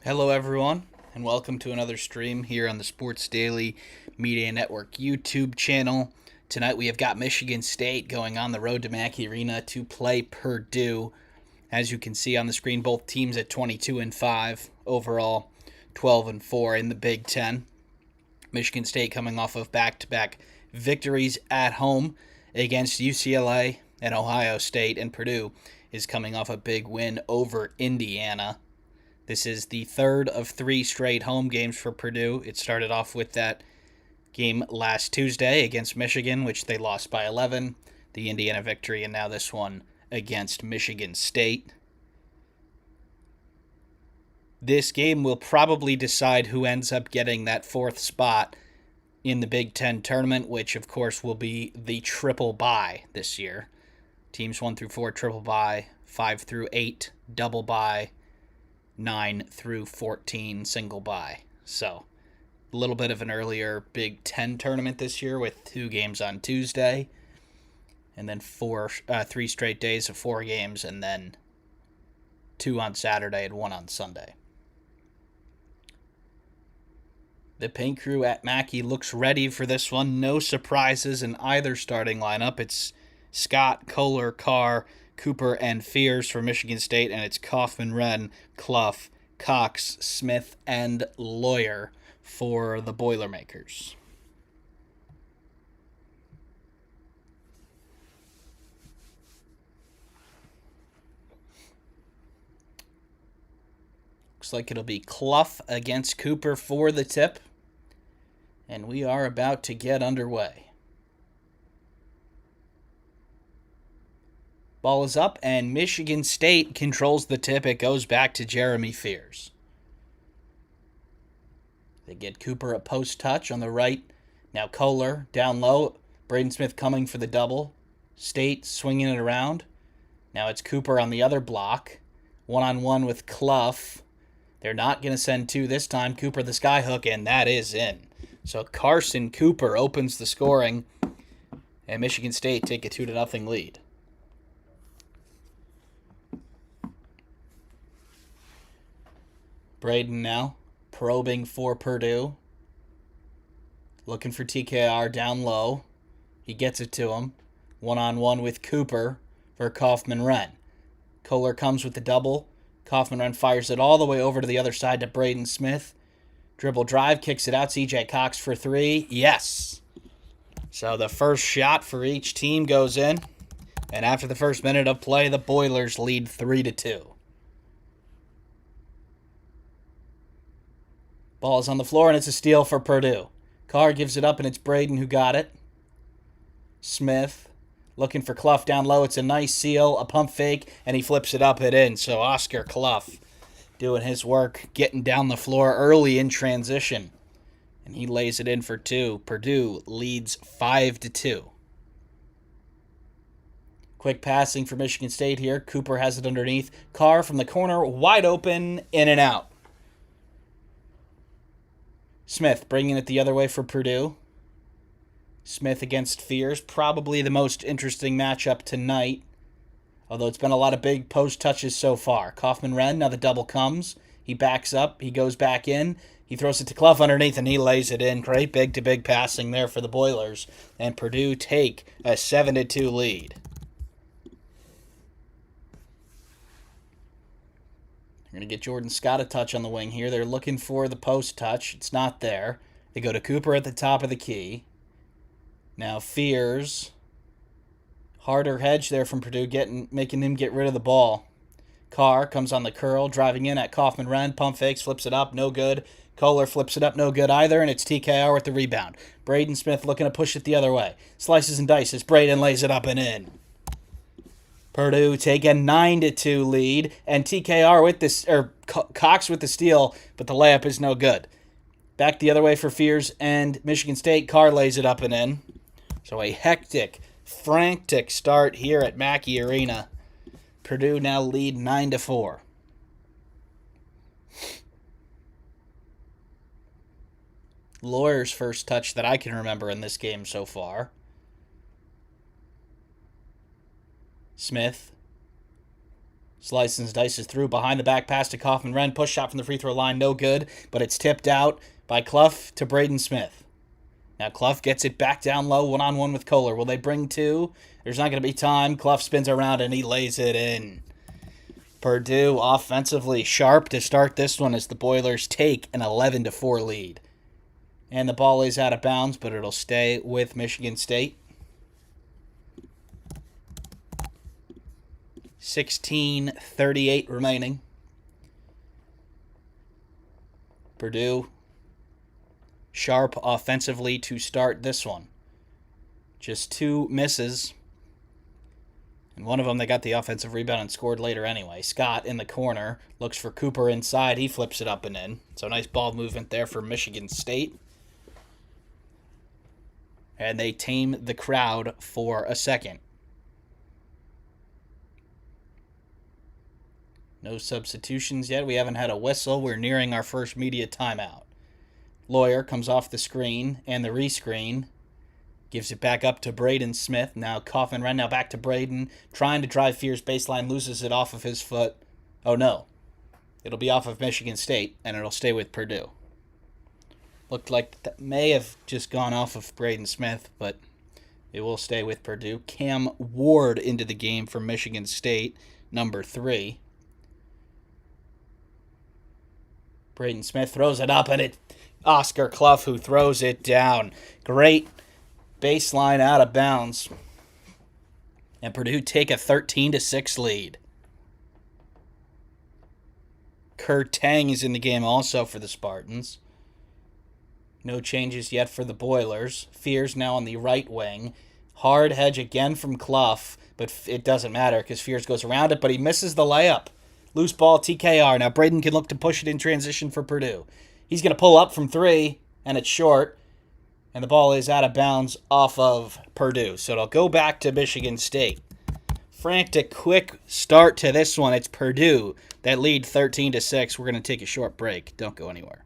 Hello, everyone, and welcome to another stream here on the Sports Daily Media Network YouTube channel. Tonight we have got Michigan State going on the road to Mackey Arena to play Purdue. As you can see on the screen, both teams at 22-5 overall, 12-4 in the Big Ten. Michigan State coming off of back-to-back victories at home against UCLA and Ohio State, and Purdue is coming off a big win over Indiana. This is the third of three straight home games for Purdue. It started off with that game last Tuesday against Michigan, which they lost by 11, the Indiana victory, and now this one against Michigan State. This game will probably decide who ends up getting that fourth spot in the Big Ten tournament, which, of course, will be the triple bye this year. Teams 1 through 4 triple bye, 5 through 8 double bye, 9 through 14 single bye. So a little bit of an earlier Big Ten tournament this year with 2 games on Tuesday and then 3 straight days of 4 games, and then 2 on Saturday and 1 on Sunday. The Paint Crew at Mackey looks ready for this one. No surprises in either starting lineup. It's Scott, Kohler, Carr, Cooper, and Fears for Michigan State, and it's Kaufman, Wren, Clough, Cox, Smith, and Lawyer for the Boilermakers. Looks like it'll be Clough against Cooper for the tip, and we are about to get underway. Ball is up, and Michigan State controls the tip. It goes back to Jeremy Fears. They get Cooper a post touch on the right. Now Kohler down low. Braden Smith coming for the double. State swinging it around. Now it's Cooper on the other block. One-on-one with Clough. They're not going to send 2 this time. Cooper the skyhook, and that is in. So Carson Cooper opens the scoring, and Michigan State take a 2-0 lead. Braden now probing for Purdue. Looking for TKR down low. He gets it to him. One-on-one with Cooper for Kaufman-Wren. Kohler comes with the double. Kaufman-Wren fires it all the way over to the other side to Braden Smith. Dribble drive, kicks it out. CJ Cox for 3. Yes! So the first shot for each team goes in. And after the first minute of play, the Boilers lead 3-2. Ball is on the floor, and it's a steal for Purdue. Carr gives it up, and it's Braden who got it. Smith looking for Clough down low. It's a nice seal, a pump fake, and he flips it up and in. So Oscar Clough doing his work, getting down the floor early in transition. And he lays it in for 2. Purdue leads 5-2. Quick passing for Michigan State here. Cooper has it underneath. Carr from the corner, wide open, in and out. Smith bringing it the other way for Purdue. Smith against Fears, probably the most interesting matchup tonight, although it's been a lot of big post touches so far. Kaufman-Wren, now the double comes. He backs up. He goes back in. He throws it to Clough underneath, and he lays it in. Great big-to-big passing there for the Boilers, and Purdue take a 7-2 lead. They're going to get Jordan Scott a touch on the wing here. They're looking for the post touch. It's not there. They go to Cooper at the top of the key. Now Fears. Harder hedge there from Purdue, making him get rid of the ball. Carr comes on the curl, driving in at Kaufman-Wren. Pump fakes, flips it up, no good. Kohler flips it up, no good either, and it's TKR with the rebound. Braden Smith looking to push it the other way. Slices and dices. Braden lays it up and in. Purdue take a 9-2 lead, and TKR with this, or Cox with the steal, but the layup is no good. Back the other way for Fears and Michigan State. Carr lays it up and in. So a hectic, frantic start here at Mackey Arena. Purdue now lead 9-4. Lawyer's first touch that I can remember in this game so far. Smith Slices and dices through behind the back pass to Kaufman Wren. Push shot from the free throw line, no good, but it's tipped out by Clough to Braden Smith. Now Clough gets it back down low, one-on-one with Kohler. Will they bring two? There's not going to be time. Clough spins around and he lays it in. Purdue offensively sharp to start this one as the Boilers take an 11-4 lead. And the ball is out of bounds, but it'll stay with Michigan State. 16:38 remaining. Purdue sharp offensively to start this one. Just two misses. And one of them, they got the offensive rebound and scored later anyway. Scott in the corner looks for Cooper inside. He flips it up and in. So nice ball movement there for Michigan State. And they tame the crowd for a second. No substitutions yet. We haven't had a whistle. We're nearing our first media timeout. Lawyer comes off the screen and the rescreen. Gives it back up to Braden Smith. Now Kaufman Wren, now back to Braden. Trying to drive Fears baseline, loses it off of his foot. Oh no. It'll be off of Michigan State, and it'll stay with Purdue. Looked like that may have just gone off of Braden Smith, but it will stay with Purdue. Cam Ward into the game for Michigan State, number 3. Braden Smith throws it up, and it's Oscar Clough who throws it down. Great baseline out of bounds. And Purdue take a 13-6 lead. Kurt Tang is in the game also for the Spartans. No changes yet for the Boilers. Fears now on the right wing. Hard hedge again from Clough, but it doesn't matter because Fears goes around it, but he misses the layup. Loose ball, TKR. Now Braden can look to push it in transition for Purdue. He's going to pull up from 3, and it's short. And the ball is out of bounds off of Purdue. So it'll go back to Michigan State. Frantic, quick start to this one. It's Purdue that lead 13-6. We're going to take a short break. Don't go anywhere.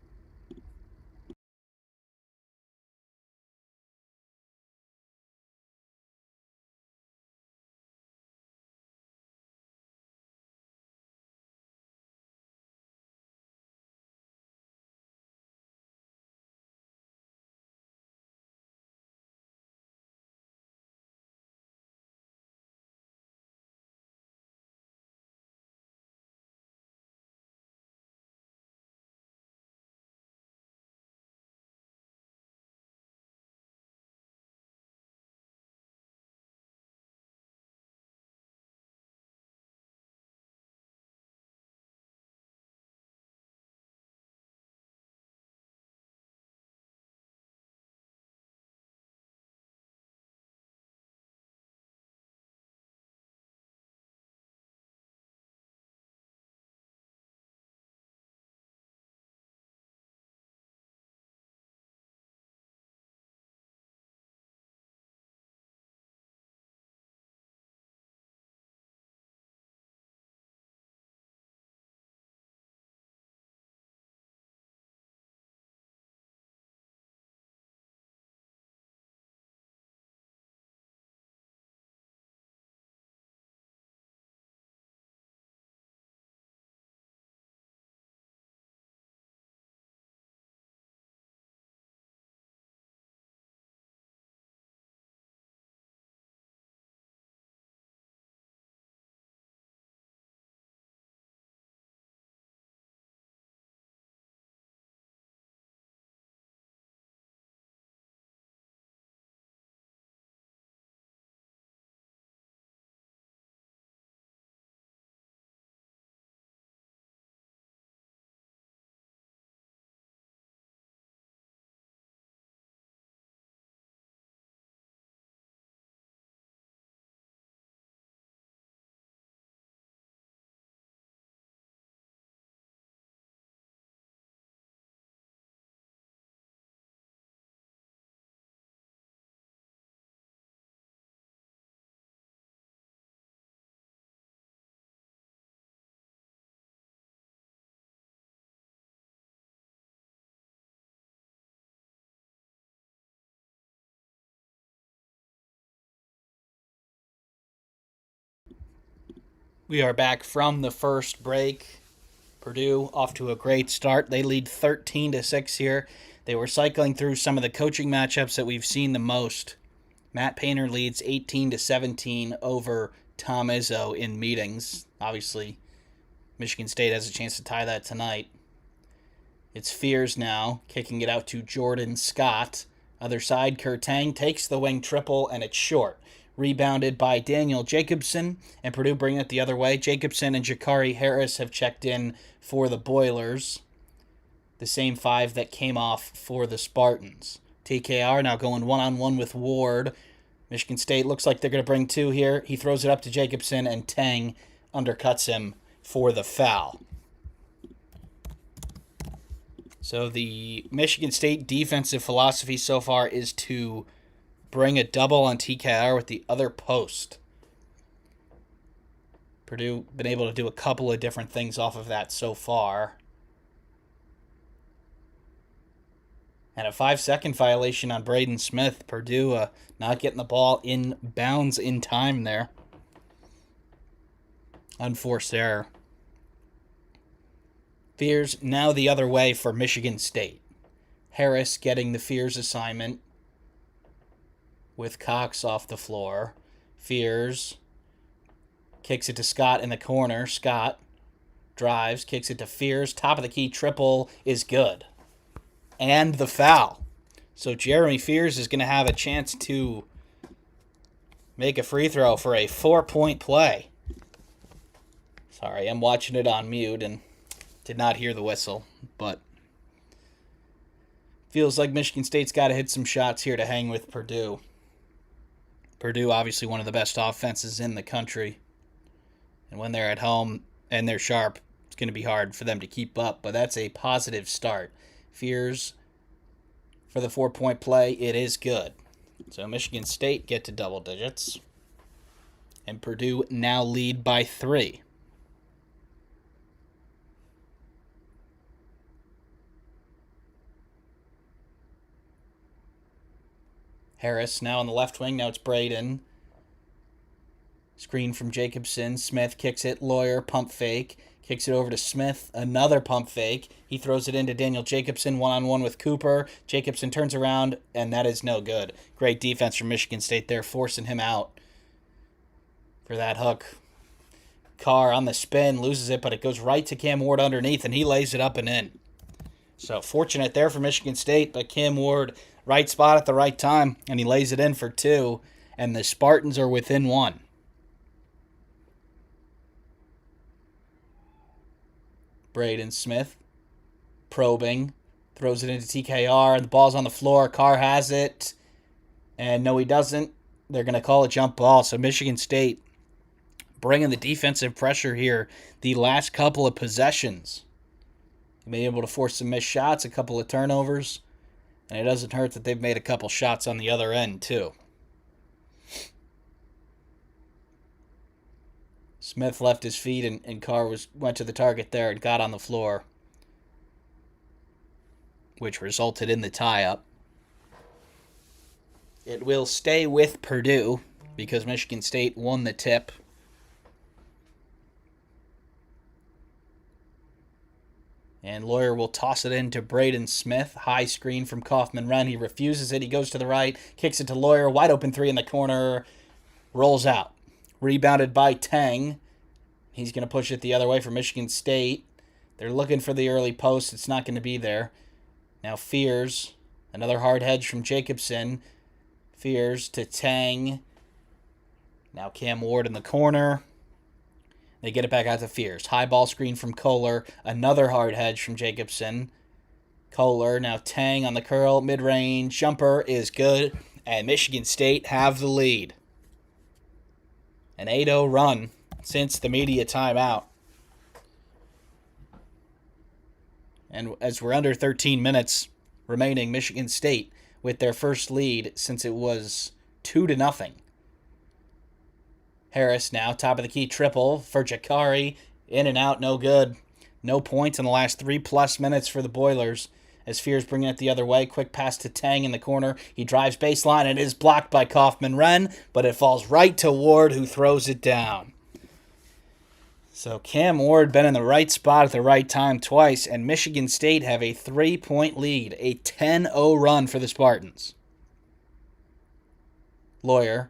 We are back from the first break. Purdue off to a great start. They lead 13-6 here. They were cycling through some of the coaching matchups that we've seen the most. Matt Painter leads 18-17 over Tom Izzo in meetings. Obviously, Michigan State has a chance to tie that tonight. It's Fears now, kicking it out to Jordan Scott. Other side, Kurtang takes the wing triple, and it's short. Rebounded by Daniel Jacobson, and Purdue bringing it the other way. Jacobson and Jakari Harris have checked in for the Boilers. The same five that came off for the Spartans. TKR now going one-on-one with Ward. Michigan State looks like they're going to bring two here. He throws it up to Jacobson, and Tang undercuts him for the foul. So the Michigan State defensive philosophy so far is to bring a double on TKR with the other post. Purdue been able to do a couple of different things off of that so far. And a 5-second violation on Braden Smith. Purdue not getting the ball in bounds in time there. Unforced error. Fears now the other way for Michigan State. Harris getting the Fears assignment with Cox off the floor. Fears kicks it to Scott in the corner. Scott drives, kicks it to Fears. Top of the key triple is good. And the foul. So Jeremy Fears is going to have a chance to make a free throw for a 4-point play. Sorry, I'm watching it on mute and did not hear the whistle, but feels like Michigan State's got to hit some shots here to hang with Purdue. Purdue, obviously one of the best offenses in the country. And when they're at home and they're sharp, it's going to be hard for them to keep up, but that's a positive start. Fears for the 4-point play, it is good. So Michigan State get to double digits. And Purdue now lead by 3. Harris now on the left wing. Now it's Braden. Screen from Jacobson. Smith kicks it. Lawyer, pump fake. Kicks it over to Smith. Another pump fake. He throws it into Daniel Jacobson. One-on-one with Cooper. Jacobson turns around, and that is no good. Great defense from Michigan State there, forcing him out for that hook. Carr on the spin. Loses it, but it goes right to Cam Ward underneath, and he lays it up and in. So fortunate there for Michigan State, but Cam Ward, right spot at the right time, and he lays it in for 2, and the Spartans are within 1. Braden Smith probing, throws it into TKR, and the ball's on the floor. Carr has it, and no, he doesn't. They're going to call a jump ball, so Michigan State bringing the defensive pressure here the last couple of possessions. Been able to force some missed shots, a couple of turnovers, and it doesn't hurt that they've made a couple shots on the other end, too. Smith left his feet, and Carr went to the target there and got on the floor, which resulted in the tie-up. It will stay with Purdue because Michigan State won the tip. And Lawyer will toss it in to Braden Smith. High screen from Kaufman-Renn. He refuses it. He goes to the right. Kicks it to Lawyer. Wide open 3 in the corner. Rolls out. Rebounded by Tang. He's going to push it the other way for Michigan State. They're looking for the early post. It's not going to be there. Now Fears. Another hard hedge from Jacobson. Fears to Tang. Now Cam Ward in the corner. They get it back out to Fears. High ball screen from Kohler. Another hard hedge from Jacobson. Kohler, now Tang on the curl. Mid-range jumper is good. And Michigan State have the lead. An 8-0 run since the media timeout. And as we're under 13 minutes remaining, Michigan State with their first lead since it was 2-0. Harris now, top of the key triple for Jakari. In and out, no good. No points in the last 3+ minutes for the Boilers. As Fears bringing it the other way. Quick pass to Tang in the corner. He drives baseline and it is blocked by Kaufman-Renn, but it falls right to Ward, who throws it down. So Cam Ward been in the right spot at the right time twice, and Michigan State have a 3-point lead, a 10-0 run for the Spartans. Lawyer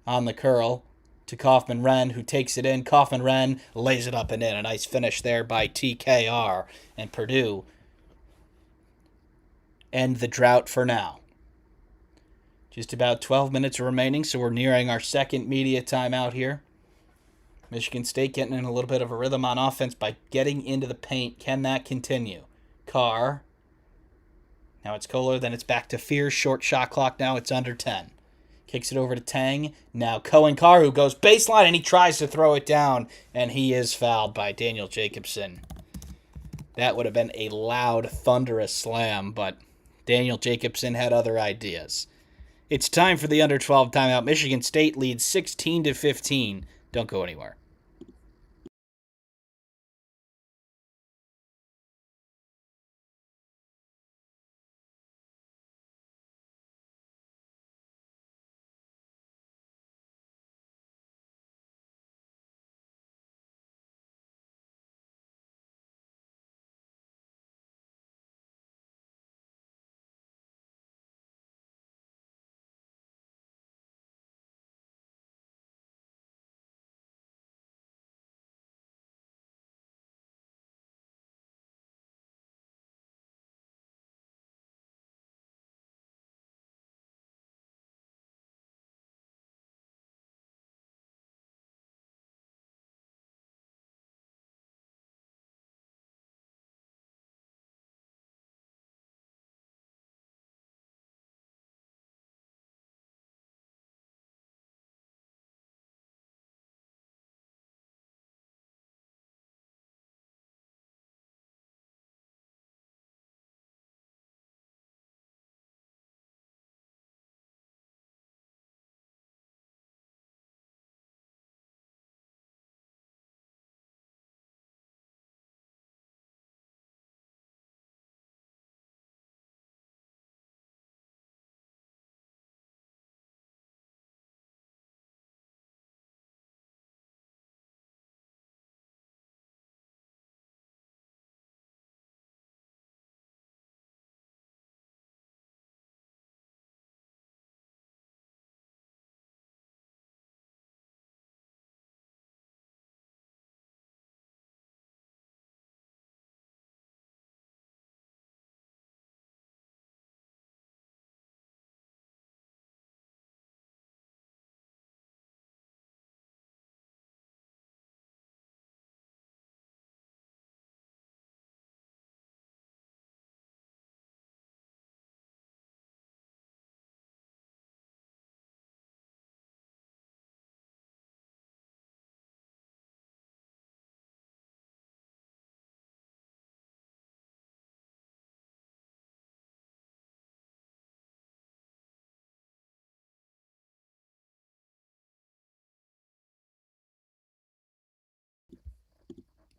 on the curl to Kaufman-Renn, who takes it in. Kaufman-Renn lays it up and in. A nice finish there by TKR, and Purdue end the drought for now. Just about 12 minutes remaining, so we're nearing our second media timeout here. Michigan State getting in a little bit of a rhythm on offense by getting into the paint. Can that continue? Carr. Now it's Kohler, then it's back to Fears. Short shot clock now. It's under 10. Kicks it over to Tang. Now Cohen Carr, who goes baseline, and he tries to throw it down, and he is fouled by Daniel Jacobson. That would have been a loud, thunderous slam, but Daniel Jacobson had other ideas. It's time for the under 12 timeout. Michigan State leads 16-15. Don't go anywhere.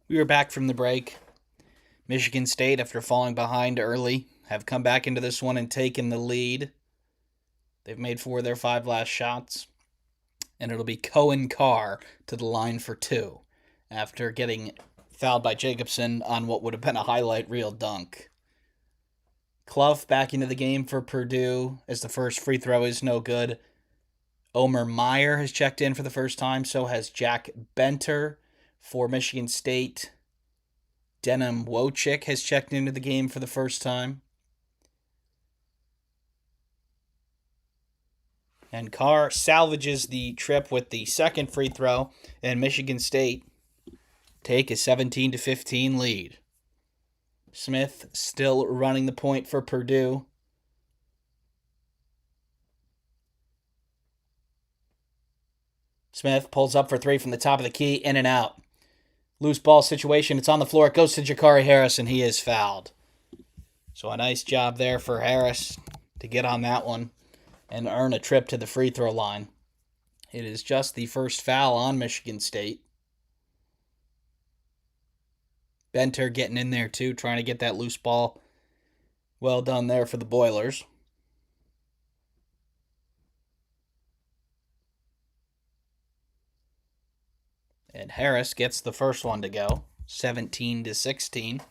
We are back from the break. Michigan State, after falling behind early, have come back into this one and taken the lead. They've made 4 of their 5 last shots. And it'll be Cohen Carr to the line for 2 after getting fouled by Jacobson on what would have been a highlight reel dunk. Clough back into the game for Purdue as the first free throw is no good. Omer Meyer has checked in for the first time. So has Jack Benter for Michigan State. Denham Wojcik has checked into the game for the first time. And Carr salvages the trip with the second free throw, and Michigan State take a 17-15 lead. Smith still running the point for Purdue. Smith pulls up for 3 from the top of the key, in and out. Loose ball situation, it's on the floor, it goes to Jakari Harris, and he is fouled. So a nice job there for Harris to get on that one and earn a trip to the free throw line. It is just the first foul on Michigan State. Benter getting in there too, trying to get that loose ball. Well done there for the Boilers. And Harris gets the first one to go, 17-16.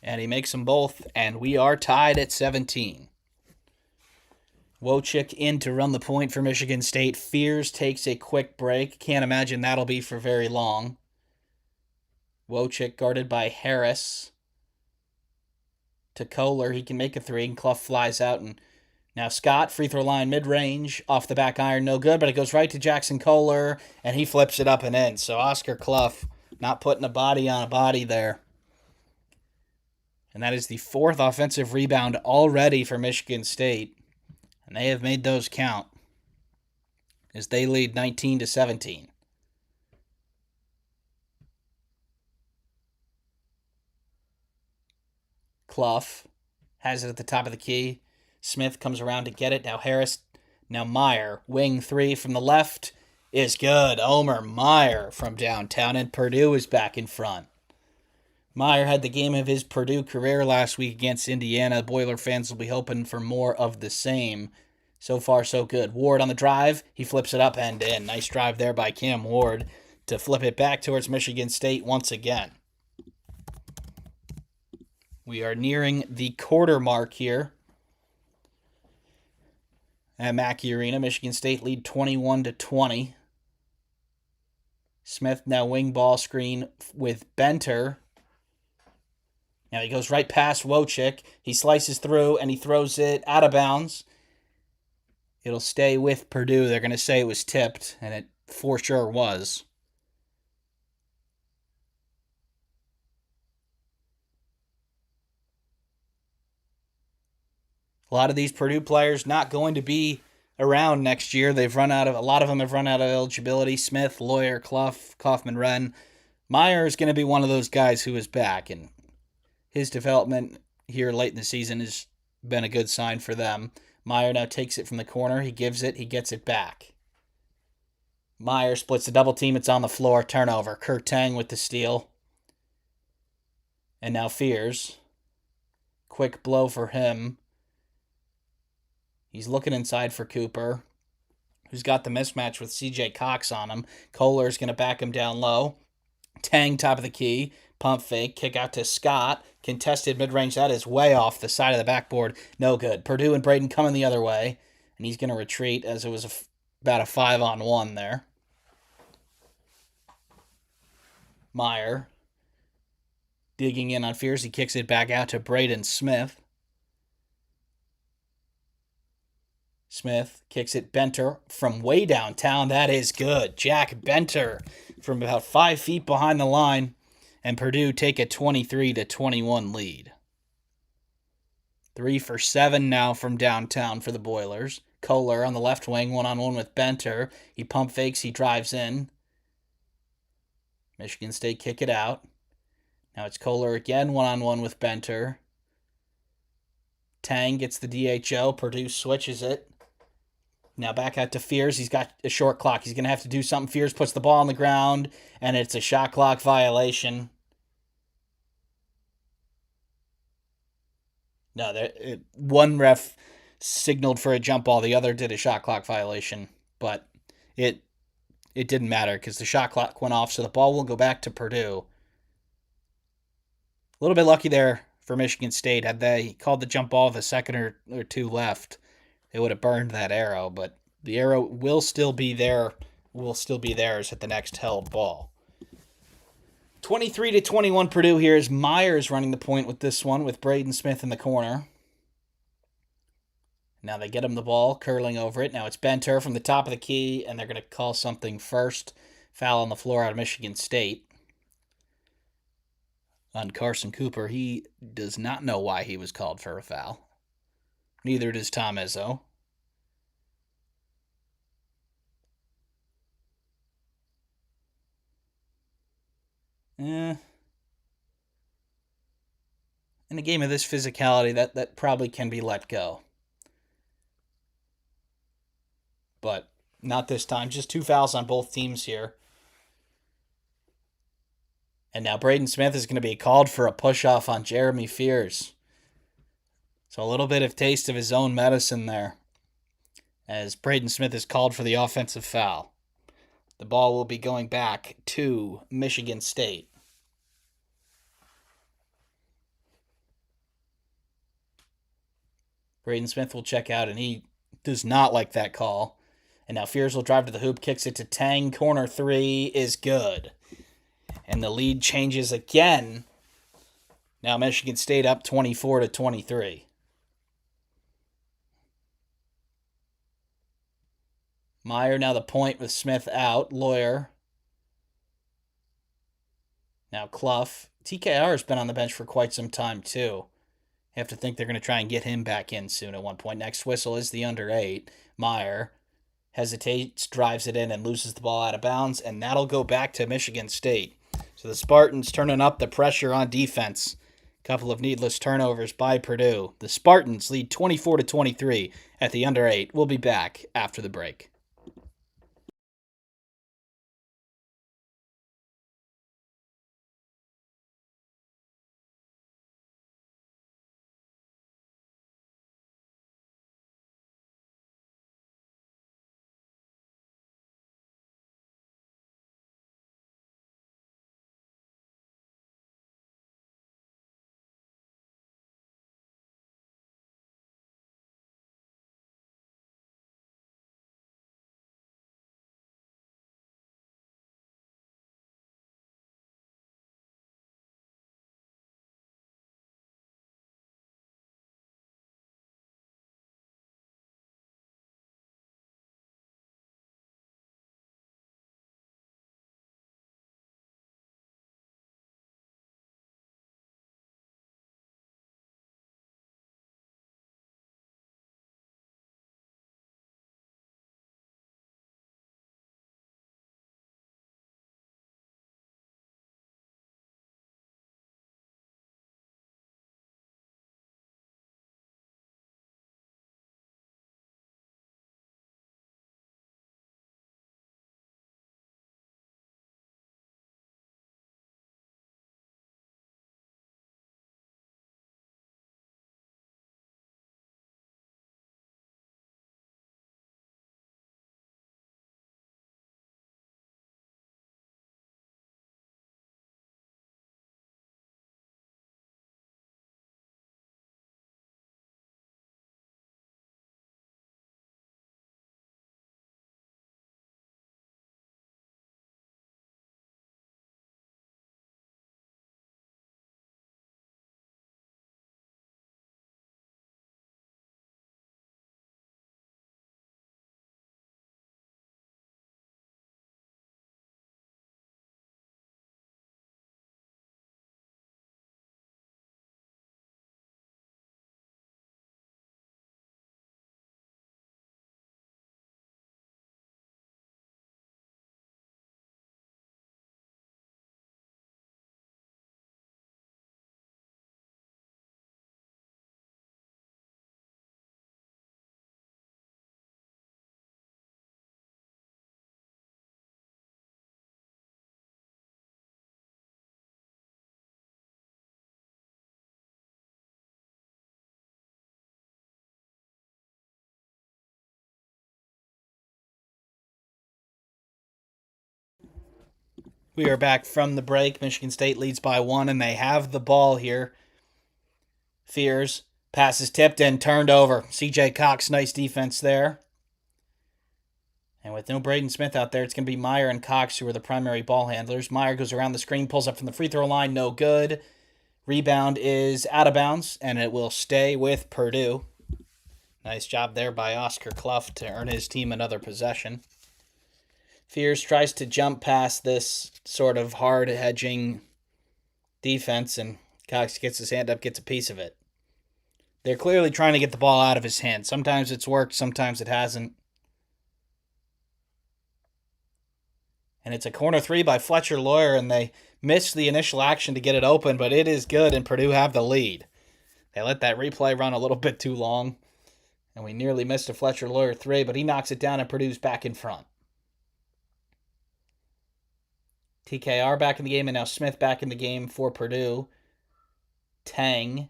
And he makes them both, and we are tied at 17. Wojcik in to run the point for Michigan State. Fears takes a quick break. Can't imagine that'll be for very long. Wojcik guarded by Harris. To Kohler, he can make a three, and Clough flies out. And now Scott, free throw line, mid-range, off the back iron, no good, but it goes right to Jackson Kohler, and he flips it up and in. So Oscar Clough not putting a body on a body there. And that is the fourth offensive rebound already for Michigan State. And they have made those count as they lead 19-17. Clough has it at the top of the key. Smith comes around to get it. Now Harris. Now Meyer. Wing three from the left is good. Omer Meyer from downtown. And Purdue is back in front. Meyer had the game of his Purdue career last week against Indiana. Boiler fans will be hoping for more of the same. So far, so good. Ward on the drive. He flips it up and in. Nice drive there by Cam Ward to flip it back towards Michigan State once again. We are nearing the quarter mark here at Mackey Arena. Michigan State lead 21-20. Smith now wing ball screen with Benter. Now he goes right past Wojcik. He slices through and he throws it out of bounds. It'll stay with Purdue. They're going to say it was tipped, and it for sure was. A lot of these Purdue players not going to be around next year. A lot of them have run out of eligibility. Smith, Lawyer, Clough, Kaufman-Renn. Meyer is going to be one of those guys who is back, and his development here late in the season has been a good sign for them. Meyer now takes it from the corner. He gives it. He gets it back. Meyer splits the double team. It's on the floor. Turnover. Kurt Tang with the steal. And now Fears. Quick blow for him. He's looking inside for Cooper, who's got the mismatch with C.J. Cox on him. Kohler's going to back him down low. Tang, top of the key. Pump fake. Kick out to Scott. Contested mid-range. That is way off the side of the backboard. No good. Purdue and Braden coming the other way. And he's going to retreat as it was about a 5-on-1 there. Meyer digging in on Fears. He kicks it back out to Braden Smith. Smith kicks it. Benter from way downtown. That is good. Jack Benter from about 5 feet behind the line. And Purdue take a 23-21 lead. 3 for 7 now from downtown for the Boilers. Kohler on the left wing, one-on-one with Benter. He pump fakes. He drives in. Michigan State kick it out. Now it's Kohler again, one-on-one with Benter. Tang gets the DHO. Purdue switches it. Now back out to Fears. He's got a short clock. He's going to have to do something. Fears puts the ball on the ground, and it's a shot clock violation. No, one ref signaled for a jump ball. The other did a shot clock violation, but it didn't matter because the shot clock went off, so the ball will go back to Purdue. A little bit lucky there for Michigan State. Had they called the jump ball with a second or two left, they would have burned that arrow, but the arrow will still be there. Will still be theirs at the next held ball. 23-21 Purdue here as Myers running the point with this one with Braden Smith in the corner. Now they get him the ball, curling over it. Now it's Benter from the top of the key, and they're going to call something first. Foul on the floor out of Michigan State. On Carson Cooper, he does not know why he was called for a foul. Neither does Tom Izzo. In a game of this physicality, that probably can be let go. But not this time. Just 2 fouls on both teams here. And now Braden Smith is going to be called for a push-off on Jeremy Fears. So a little bit of taste of his own medicine there, as Braden Smith is called for the offensive foul. The ball will be going back to Michigan State. Braden Smith will check out, and he does not like that call. And now Fears will drive to the hoop, kicks it to Tang. Corner three is good. And the lead changes again. Now Michigan State up 24-23. Meyer now the point with Smith out. Lawyer. Now Clough. TKR has been on the bench for quite some time, too. You have to think they're going to try and get him back in soon at one point. Next whistle is the under 8. Meyer hesitates, drives it in, and loses the ball out of bounds, and that'll go back to Michigan State. So the Spartans turning up the pressure on defense. Couple of needless turnovers by Purdue. The Spartans lead 24-23 at the under 8. We'll be back after the break. We are back from the break. Michigan State leads by 1, and they have the ball here. Fears. Pass is tipped and turned over. CJ Cox, nice defense there. And with no Braden Smith out there, it's going to be Meyer and Cox who are the primary ball handlers. Meyer goes around the screen, pulls up from the free throw line, no good. Rebound is out of bounds, and it will stay with Purdue. Nice job there by Oscar Clough to earn his team another possession. Fears tries to jump past this sort of hard hedging defense, and Cox gets his hand up, gets a piece of it. They're clearly trying to get the ball out of his hand. Sometimes it's worked, sometimes it hasn't. And it's a corner three by Fletcher Lawyer, and they missed the initial action to get it open, but it is good, and Purdue have the lead. They let that replay run a little bit too long, and we nearly missed a Fletcher Lawyer three, but he knocks it down, and Purdue's back in front. TKR back in the game, and now Smith back in the game for Purdue. Tang.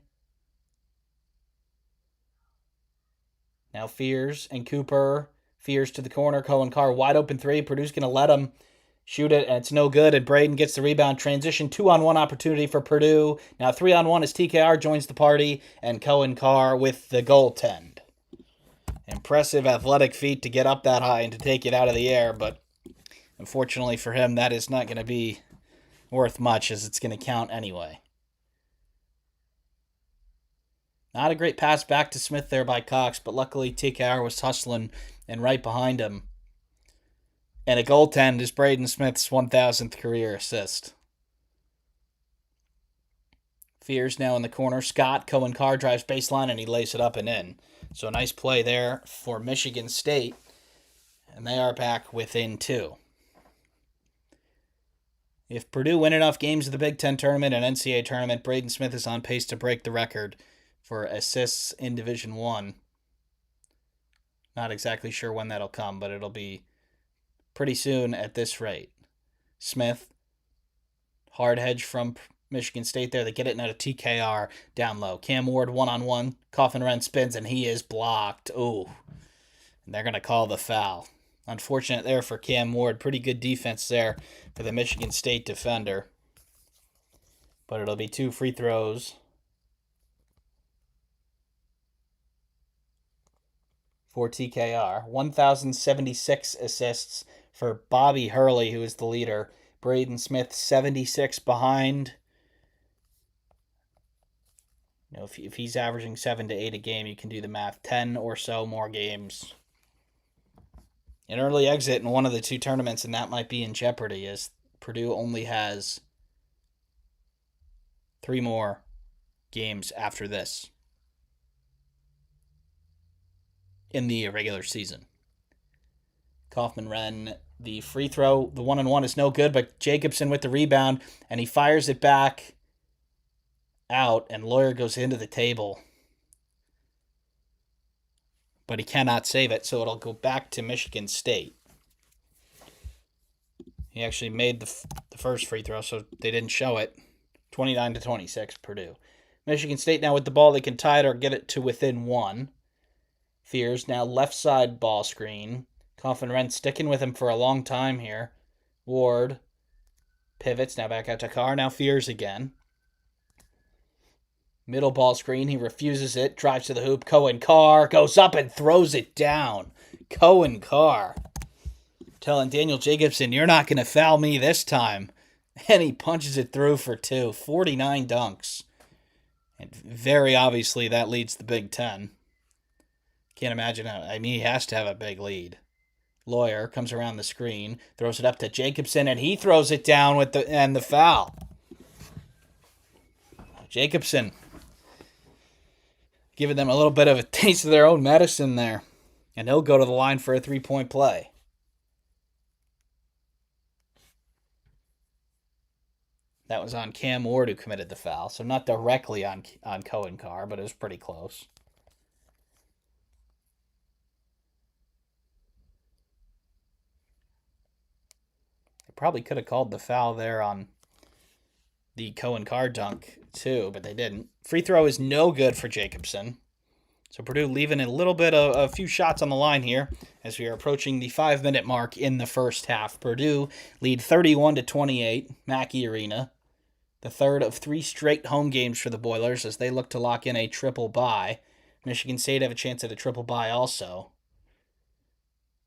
Now Fears and Cooper. Fears to the corner. Cohen Carr wide open three. Purdue's going to let him shoot it, and it's no good. And Braden gets the rebound. Transition 2-on-1 opportunity for Purdue. Now 3-on-1 as TKR joins the party, and Cohen Carr with the goaltend. Impressive athletic feat to get up that high and to take it out of the air, but unfortunately for him, that is not going to be worth much, as it's going to count anyway. Not a great pass back to Smith there by Cox, but luckily TKR was hustling and right behind him. And a goaltend is Braden Smith's 1,000th career assist. Fears now in the corner. Scott, Cohen Carr drives baseline, and he lays it up and in. So a nice play there for Michigan State. And they are back within 2. If Purdue win enough games of the Big Ten tournament and NCAA tournament, Braden Smith is on pace to break the record for assists in Division I. Not exactly sure when that'll come, but it'll be pretty soon at this rate. Smith, hard hedge from Michigan State there. They get it now to TKR down low. Cam Ward one-on-one. Coffin Wren spins, and he is blocked. Ooh. And they're going to call the foul. Unfortunate there for Cam Ward. Pretty good defense there for the Michigan State defender. But it'll be 2 free throws for TKR. 1,076 assists for Bobby Hurley, who is the leader. Braden Smith, 76 behind. You know, if he's averaging 7 to 8 a game, you can do the math. 10 or so more games. An early exit in one of the 2 tournaments, and that might be in jeopardy, as Purdue only has 3 more games after this in the regular season. Kaufman Wren, the free throw, the 1-on-1 is no good, but Jacobson with the rebound, and he fires it back out, and Lawyer goes into the table. But he cannot save it, so it'll go back to Michigan State. He actually made the first free throw, so they didn't show it. 29-26, Purdue. Michigan State now with the ball. They can tie it or get it to within 1. Fears now left side ball screen. Coffin Wren sticking with him for a long time here. Ward pivots, now back out to Carr. Now Fears again. Middle ball screen, he refuses it, drives to the hoop. Cohen Carr goes up and throws it down. Cohen Carr telling Daniel Jacobson, you're not going to foul me this time. And he punches it through for 2. 49 dunks. And very obviously that leads the Big Ten. Can't imagine how, I mean, he has to have a big lead. Lawyer comes around the screen, throws it up to Jacobson, and he throws it down with the foul. Jacobson giving them a little bit of a taste of their own medicine there. And he'll go to the line for a 3-point play. That was on Cam Ward, who committed the foul. So not directly on Cohen Carr, but it was pretty close. They probably could have called the foul there on the Cohen Carr dunk too, but they didn't. Free throw is no good for Jacobson. So Purdue leaving a little bit of a few shots on the line here as we are approaching the 5-minute mark in the first half. Purdue lead 31-28, Mackey Arena. The third of 3 straight home games for the Boilers as they look to lock in a triple bye. Michigan State have a chance at a triple bye also.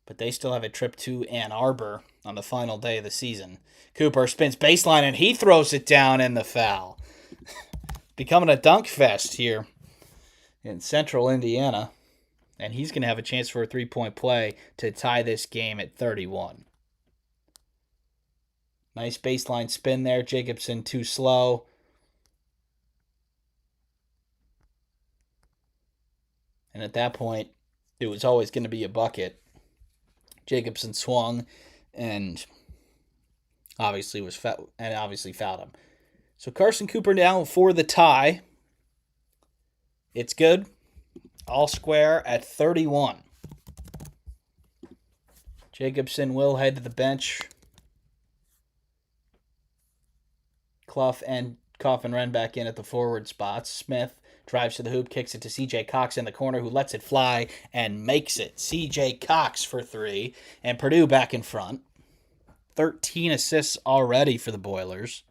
But they still have a trip to Ann Arbor on the final day of the season. Cooper spins baseline, and he throws it down in the foul. Becoming a dunk fest here in central Indiana. And he's going to have a chance for a 3-point play to tie this game at 31. Nice baseline spin there. Jacobson too slow. And at that point, it was always going to be a bucket. Jacobson swung and obviously fouled him. So Carson Cooper now for the tie. It's good. All square at 31. Jacobson will head to the bench. Clough and Coffin Wren back in at the forward spots. Smith drives to the hoop, kicks it to C.J. Cox in the corner, who lets it fly and makes it. C.J. Cox for 3, and Purdue back in front. 13 assists already for the Boilers.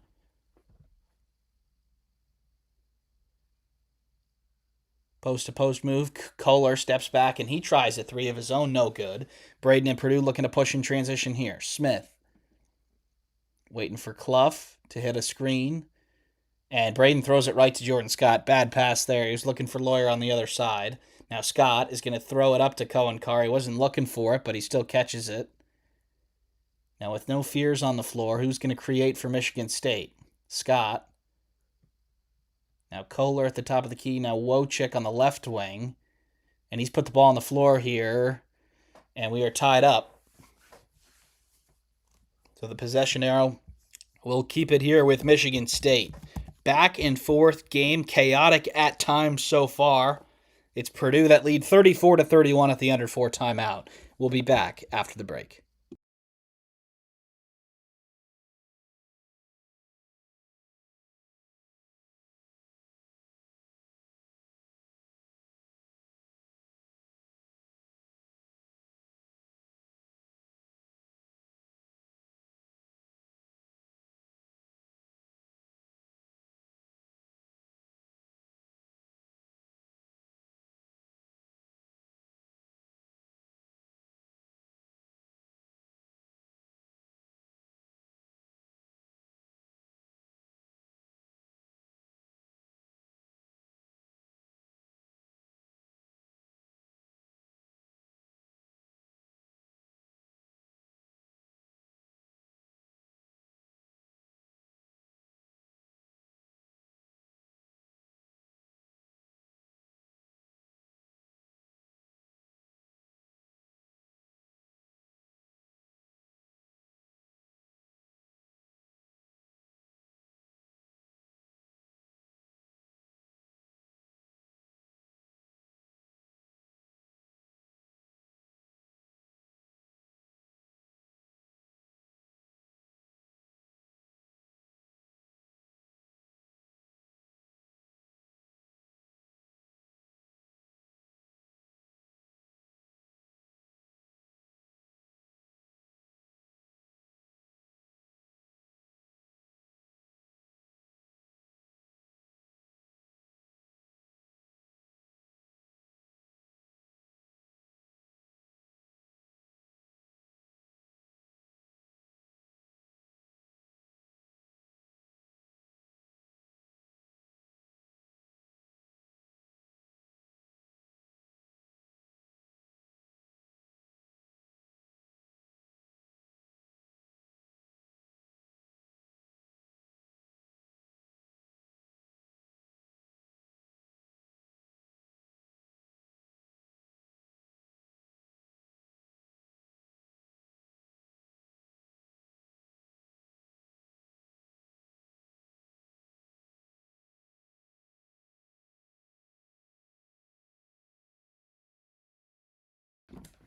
Post-to-post move, Kohler steps back, and he tries a 3 of his own, no good. Braden and Purdue looking to push in transition here. Smith waiting for Clough to hit a screen, and Braden throws it right to Jordan Scott. Bad pass there. He was looking for Lawyer on the other side. Now Scott is going to throw it up to Cohen Carr. He wasn't looking for it, but he still catches it. Now with no fears on the floor, who's going to create for Michigan State? Scott. Now Kohler at the top of the key. Now Wojcik on the left wing. And he's put the ball on the floor here. And we are tied up. So the possession arrow will keep it here with Michigan State. Back and forth game. Chaotic at times so far. It's Purdue that lead 34-31 at the under 4 timeout. We'll be back after the break.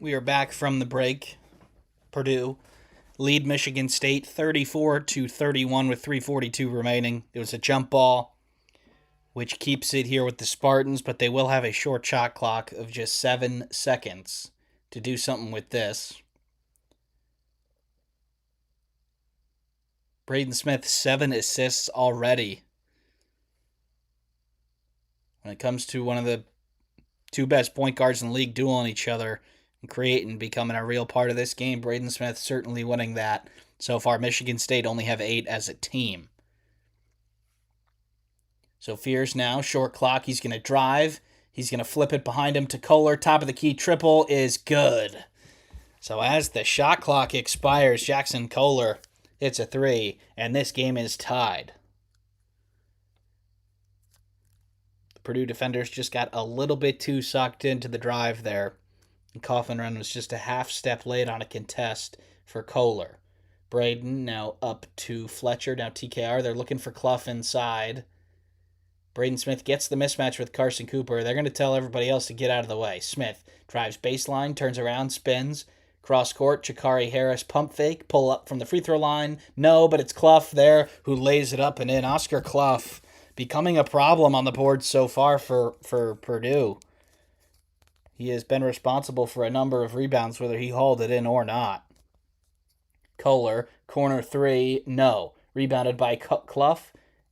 We are back from the break. Purdue lead Michigan State 34-31 with 3:42 remaining. It was a jump ball, which keeps it here with the Spartans, but they will have a short shot clock of just 7 seconds to do something with this. Braden Smith, 7 assists already. When it comes to one of the 2 best point guards in the league dueling each other and creating, becoming a real part of this game, Braden Smith certainly winning that. So far, Michigan State only have 8 as a team. So Fears now, short clock, he's going to drive. He's going to flip it behind him to Kohler. Top of the key, triple is good. So as the shot clock expires, Jackson Kohler hits a 3, and this game is tied. The Purdue defenders just got a little bit too sucked into the drive there. And Coughlin Run was just a half step late on a contest for Kohler. Braden now up to Fletcher. Now TKR. They're looking for Clough inside. Braden Smith gets the mismatch with Carson Cooper. They're going to tell everybody else to get out of the way. Smith drives baseline, turns around, spins. Cross court, Chikari Harris pump fake, pull up from the free throw line. No, but it's Clough there who lays it up and in. Oscar Clough becoming a problem on the board so far for Purdue. He has been responsible for a number of rebounds, whether he hauled it in or not. Kohler, corner 3, no. Rebounded by Clough,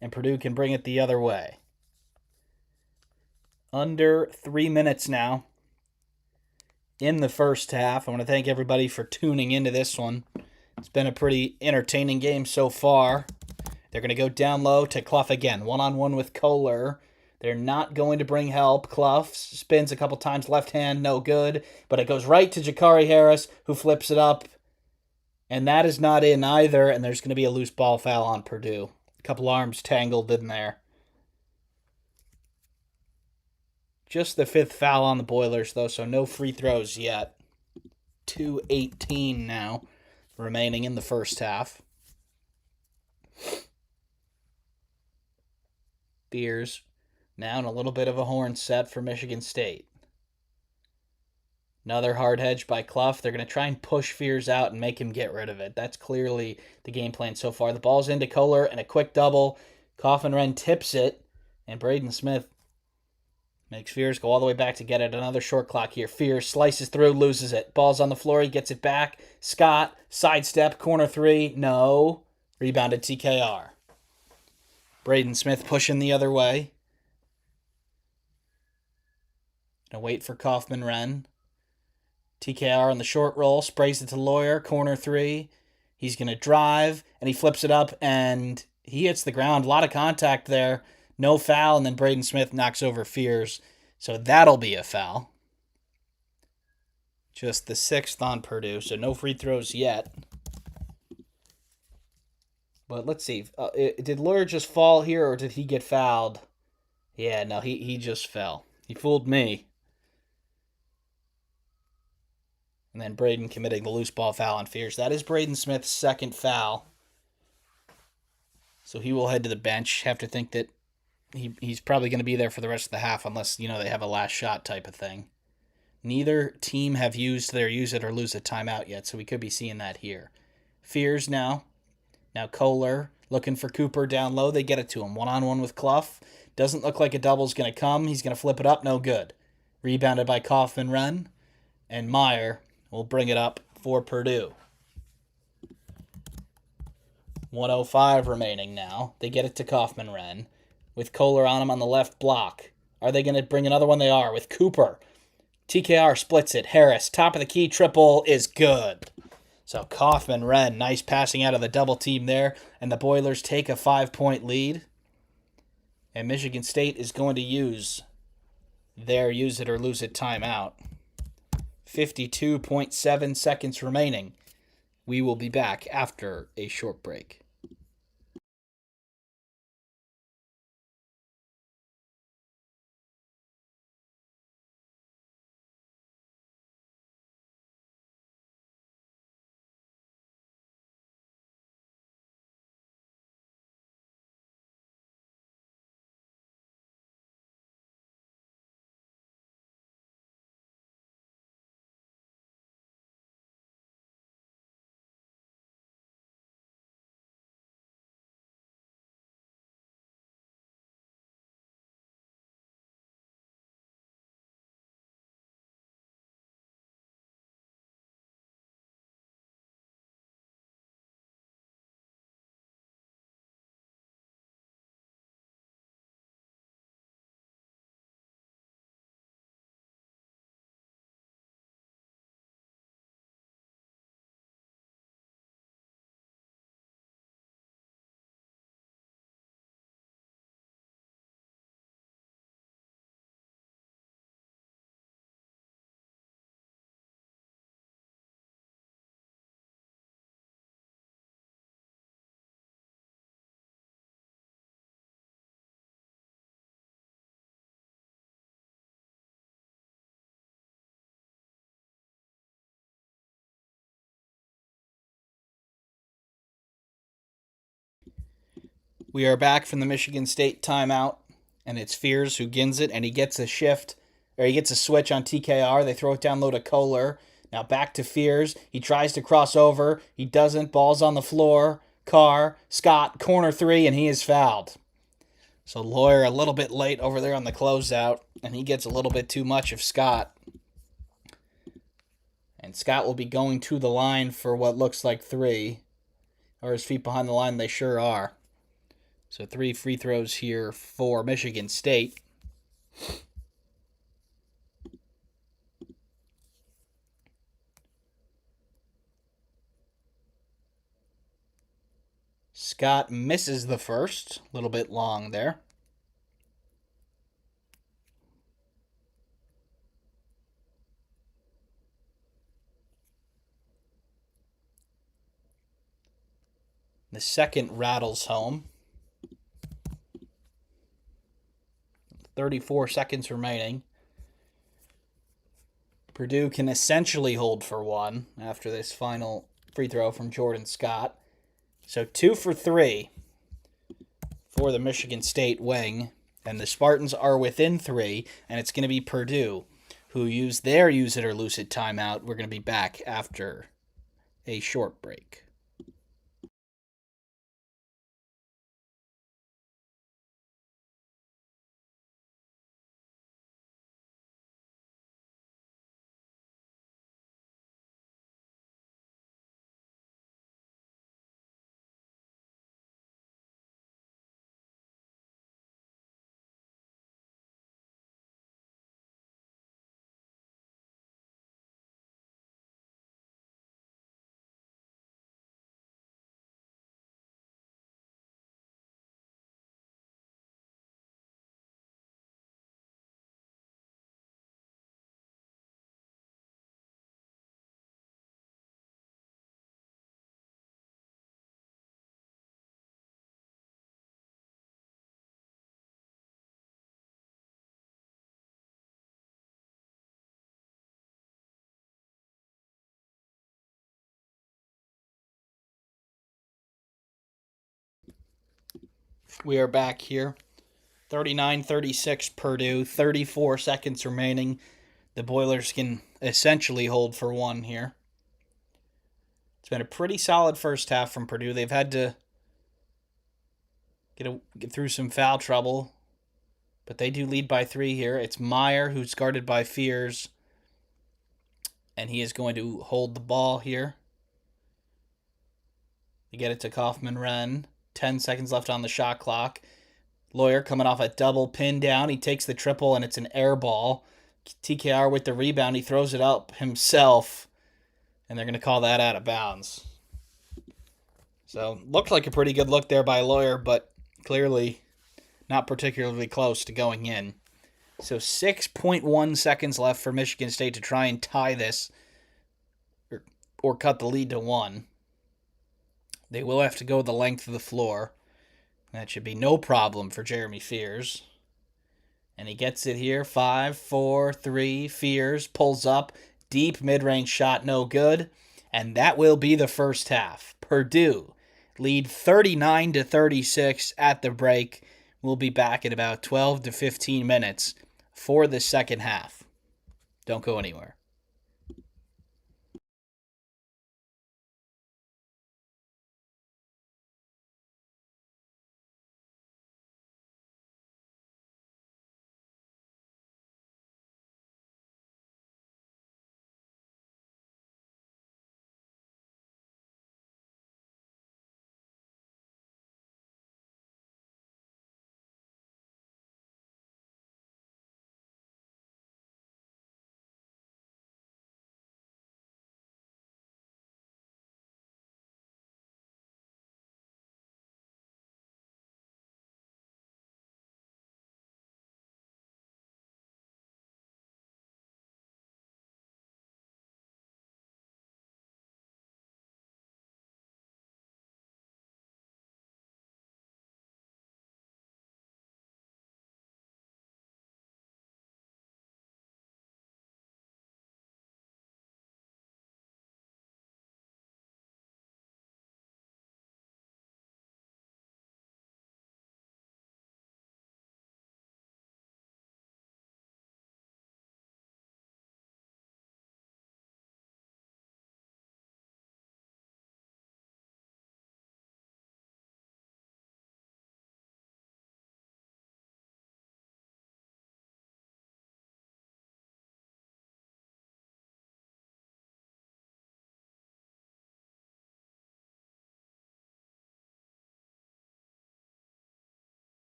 and Purdue can bring it the other way. Under 3 minutes now in the first half. I want to thank everybody for tuning into this one. It's been a pretty entertaining game so far. They're going to go down low to Clough again. One-on-one with Kohler. They're not going to bring help. Clough spins a couple times, left hand, no good. But it goes right to Jakari Harris, who flips it up. And that is not in either, and there's going to be a loose ball foul on Purdue. A couple arms tangled in there. Just the 5th foul on the Boilers, though, so no free throws yet. 2:18 now remaining in the first half. Beers now in a little bit of a horn set for Michigan State. Another hard hedge by Clough. They're going to try and push Fears out and make him get rid of it. That's clearly the game plan so far. The ball's into Kohler and a quick double. Kaufman-Renn tips it, and Braden Smith makes Fears go all the way back to get it. Another short clock here. Fears slices through, loses it. Ball's on the floor. He gets it back. Scott, sidestep, corner 3. No. Rebounded TKR. Braden Smith pushing the other way. Gonna wait for Kaufman-Renn. TKR on the short roll. Sprays it to Lawyer. Corner 3. He's going to drive, and he flips it up, and he hits the ground. A lot of contact there. No foul, and then Braden Smith knocks over Fears. So that'll be a foul. Just the 6th on Purdue, so no free throws yet. But let's see. Did Lawyer just fall here, or did he get fouled? Yeah, no, he just fell. He fooled me. And then Braden committing the loose ball foul on Fears. That is Braden Smith's 2nd foul. So he will head to the bench. Have to think that he's probably going to be there for the rest of the half unless, they have a last shot type of thing. Neither team have used their use it or lose it timeout yet, so we could be seeing that here. Fears now. Now Kohler looking for Cooper down low. They get it to him. One-on-one with Clough. Doesn't look like a double's going to come. He's going to flip it up. No good. Rebounded by Kaufman-Renn. And Meyer will bring it up for Purdue. 1:05 remaining now. They get it to Kaufman-Renn with Kohler on him on the left block. Are they going to bring another one? They are with Cooper. TKR splits it. Harris, top of the key, triple is good. So Kaufman-Renn, nice passing out of the double team there. And the Boilers take a 5-point lead. And Michigan State is going to use their use it or lose it timeout. 52.7 seconds remaining. We will be back after a short break. We are back from the Michigan State timeout, and it's Fears who gins it, and he gets a shift, or he gets a switch on TKR. They throw it down low to Kohler. Now back to Fears. He tries to cross over. He doesn't. Ball's on the floor. Carr, Scott, corner 3, and he is fouled. So Lawyer a little bit late over there on the closeout, and he gets a little bit too much of Scott. And Scott will be going to the line for what looks like 3. Or his feet behind the line, they sure are. So 3 free throws here for Michigan State. Scott misses the first. A little bit long there. The second rattles home. 34 seconds remaining. Purdue can essentially hold for 1 after this final free throw from Jordan Scott. So 2 for 3 for the Michigan State wing. And the Spartans are within 3, and it's going to be Purdue who use their use it or lose it timeout. We're going to be back after a short break. We are back here. 39-36 Purdue, 34 seconds remaining. The Boilers can essentially hold for 1 here. It's been a pretty solid first half from Purdue. They've had to get through some foul trouble, but they do lead by 3 here. It's Meyer who's guarded by Fears, and he is going to hold the ball here. You get it to Kaufman-Renn. 10 seconds left on the shot clock. Lawyer coming off a double pin down. He takes the triple, and it's an air ball. TKR with the rebound. He throws it up himself, and they're going to call that out of bounds. So, looked like a pretty good look there by Lawyer, but clearly not particularly close to going in. So 6.1 seconds left for Michigan State to try and tie this or cut the lead to 1. They will have to go the length of the floor. That should be no problem for Jeremy Fears. And he gets it here. 5, 4, 3. Fears pulls up. Deep mid-range shot, no good. And that will be the first half. Purdue lead 39-36 at the break. We'll be back in about 12 to 15 minutes for the second half. Don't go anywhere.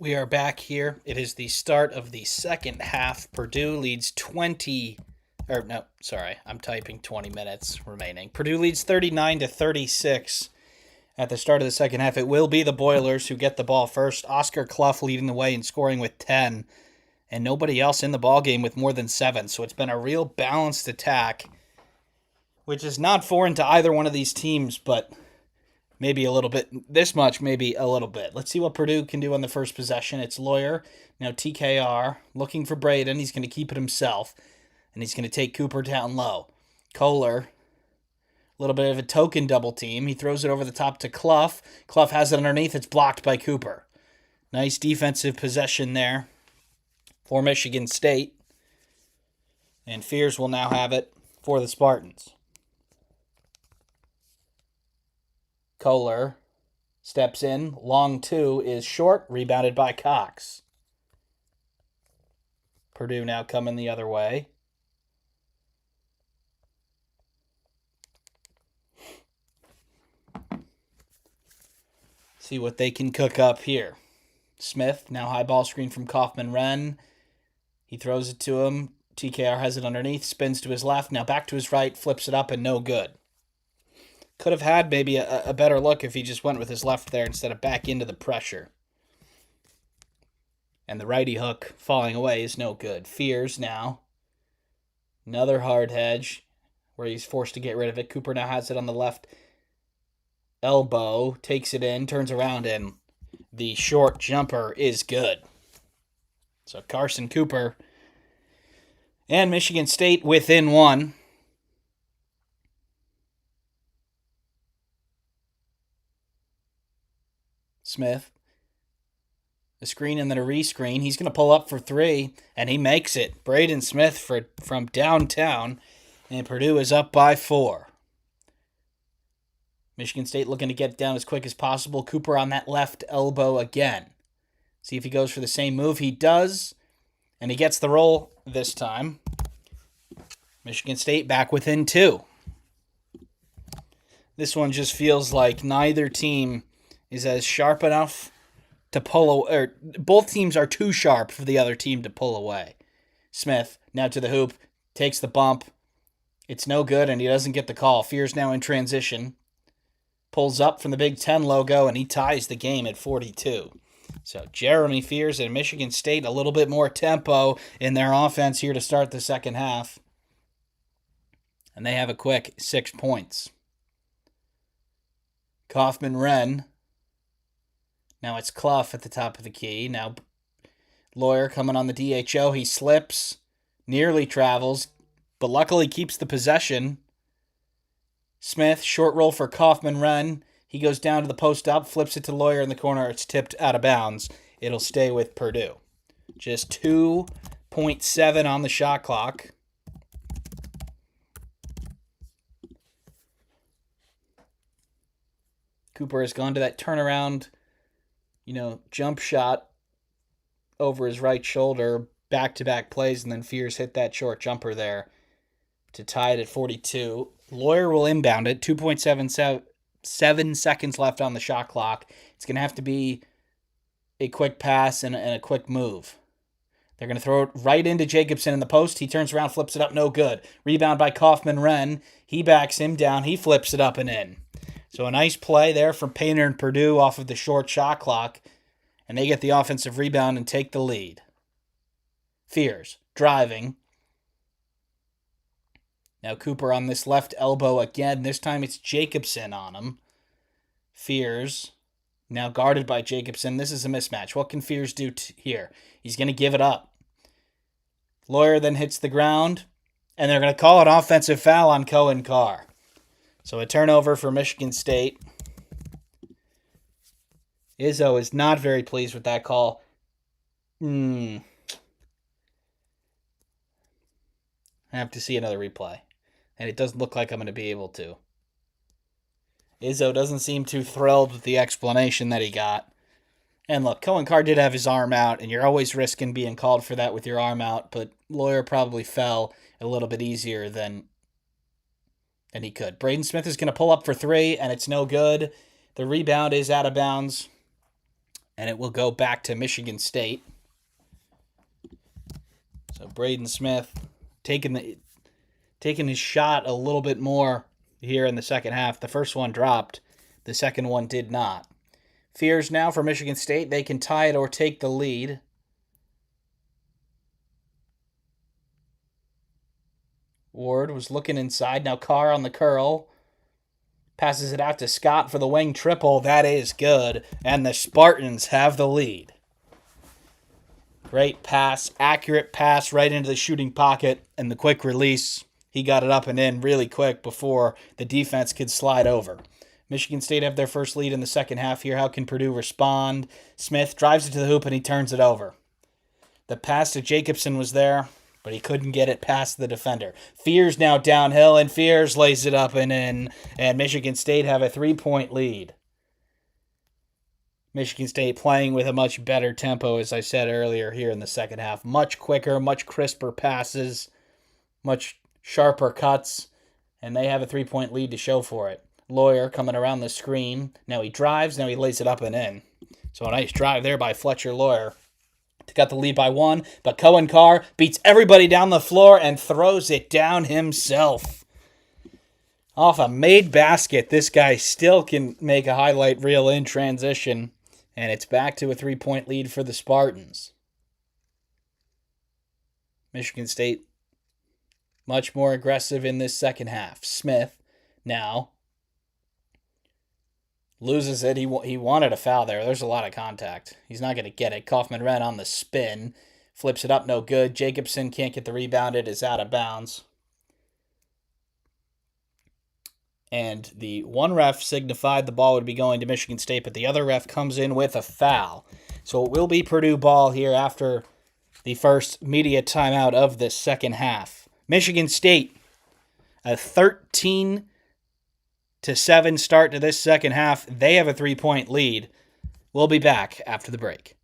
We are back here. It is the start of the second half. Purdue leads 20 or no, sorry, I'm typing 20 minutes remaining. Purdue leads 39-36 at the start of the second half. It will be the Boilers who get the ball first. Oscar Clough leading the way and scoring with 10, and nobody else in the ballgame with more than 7. So it's been a real balanced attack, which is not foreign to either one of these teams, but maybe a little bit. This much, maybe a little bit. Let's see what Purdue can do on the first possession. It's Lawyer. Now TKR looking for Braden. He's going to keep it himself, and he's going to take Cooper down low. Kohler, a little bit of a token double team. He throws it over the top to Clough. Clough has it underneath. It's blocked by Cooper. Nice defensive possession there for Michigan State. And Fears will now have it for the Spartans. Kohler steps in. Long two is short. Rebounded by Cox. Purdue now coming the other way. See what they can cook up here. Smith, now high ball screen from Kaufman-Renn. He throws it to him. TKR has it underneath, spins to his left, now back to his right, flips it up, and no good. Could have had maybe a better look if he just went with his left there instead of back into the pressure. And the righty hook falling away is no good. Fears now. Another hard hedge where he's forced to get rid of it. Cooper now has it on the left elbow, takes it in, turns around, and the short jumper is good. So Carson Cooper and Michigan State within one. Smith, the screen and then a rescreen. He's going to pull up for three, and he makes it. Braden Smith from downtown, and Purdue is up by 4. Michigan State looking to get down as quick as possible. Cooper on that left elbow again. See if he goes for the same move. He does, and he gets the roll this time. Michigan State back within 2. This one just feels like neither team is as sharp enough to pull away, or both teams are too sharp for the other team to pull away. Smith now to the hoop, takes the bump. It's no good, and he doesn't get the call. Fears now in transition. Pulls up from the Big Ten logo, and he ties the game at 42. So Jeremy Fears and Michigan State a little bit more tempo in their offense here to start the second half. And they have a quick 6 points. Kaufman-Renn. Now it's Clough at the top of the key. Now Lawyer coming on the DHO. He slips, nearly travels, but luckily keeps the possession. Smith, short roll for Kaufman-Renn. He goes down to the post up, flips it to Lawyer in the corner. It's tipped out of bounds. It'll stay with Purdue. Just 2.7 on the shot clock. Cooper has gone to that turnaround, jump shot over his right shoulder, back-to-back plays, and then Fears hit that short jumper there to tie it at 42. Lawyer will inbound it. 2.77 seconds left on the shot clock. It's going to have to be a quick pass and a quick move. They're going to throw it right into Jacobson in the post. He turns around, flips it up, no good. Rebound by Kaufman-Renn. He backs him down. He flips it up and in. So a nice play there from Painter and Purdue off of the short shot clock, and they get the offensive rebound and take the lead. Fears, driving. Now Cooper on this left elbow again. This time it's Jacobson on him. Fears, now guarded by Jacobson. This is a mismatch. What can Fears do here? He's going to give it up. Lawyer then hits the ground, and they're going to call an offensive foul on Cohen Carr. So a turnover for Michigan State. Izzo is not very pleased with that call. I have to see another replay. And it doesn't look like I'm going to be able to. Izzo doesn't seem too thrilled with the explanation that he got. And look, Cohen Carr did have his arm out, and you're always risking being called for that with your arm out, but Lawyer probably fell a little bit easier than he could. Braden Smith is going to pull up for 3, and it's no good. The rebound is out of bounds, and it will go back to Michigan State. So Braden Smith taking his shot a little bit more here in the second half. The first one dropped. The second one did not. Fears now for Michigan State. They can tie it or take the lead. Ward was looking inside. Now Carr on the curl. Passes it out to Scott for the wing triple. That is good. And the Spartans have the lead. Great pass. Accurate pass right into the shooting pocket. And the quick release. He got it up and in really quick before the defense could slide over. Michigan State have their first lead in the second half here. How can Purdue respond? Smith drives it to the hoop and he turns it over. The pass to Jacobson was there, but he couldn't get it past the defender. Fears now downhill, and Fears lays it up and in, and Michigan State have a 3-point lead. Michigan State playing with a much better tempo, as I said earlier, here in the second half. Much quicker, much crisper passes, much sharper cuts, and they have a 3-point lead to show for it. Lawyer coming around the screen. Now he drives, now he lays it up and in. So a nice drive there by Fletcher Lawyer. Got the lead by 1, but Cohen Carr beats everybody down the floor and throws it down himself. Off a made basket, this guy still can make a highlight reel in transition, and it's back to a 3-point lead for the Spartans. Michigan State much more aggressive in this second half. Smith now loses it. He wanted a foul there. There's a lot of contact. He's not going to get it. Kaufman-Renn on the spin. Flips it up, no good. Jacobson can't get the rebound. It is out of bounds. And the one ref signified the ball would be going to Michigan State, but the other ref comes in with a foul. So it will be Purdue ball here after the first media timeout of this second half. Michigan State, a 13-7 start to this second half. They have a 3-point lead. We'll be back after the break.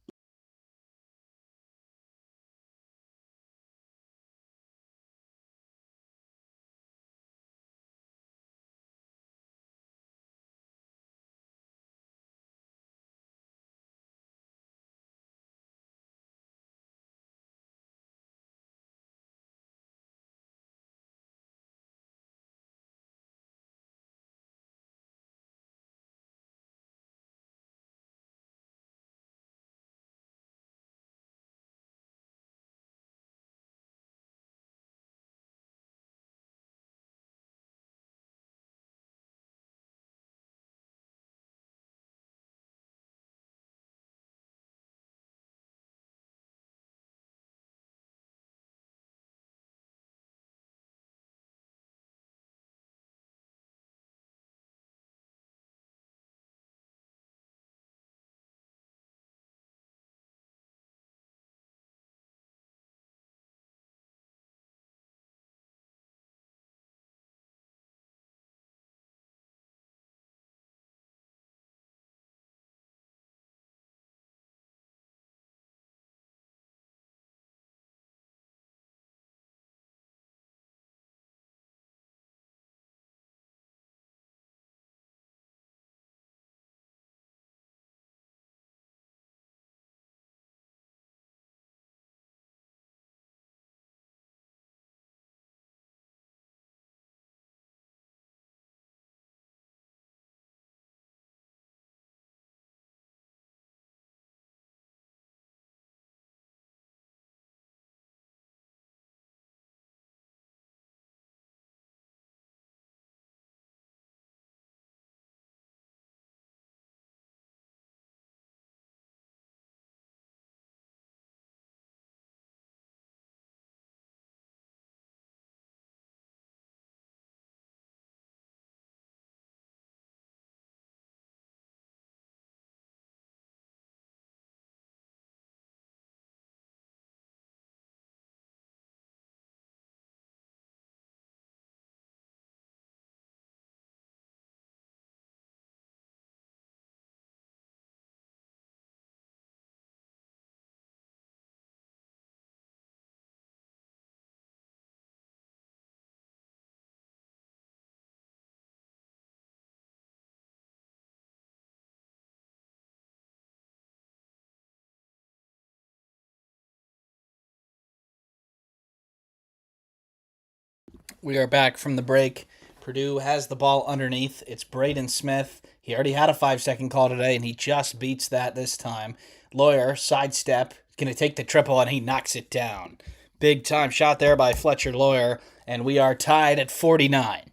We are back from the break. Purdue has the ball underneath. It's Braden Smith. He already had a 5-second call today, and he just beats that this time. Lawyer, sidestep, going to take the triple, and he knocks it down. Big time shot there by Fletcher Lawyer, and we are tied at 49.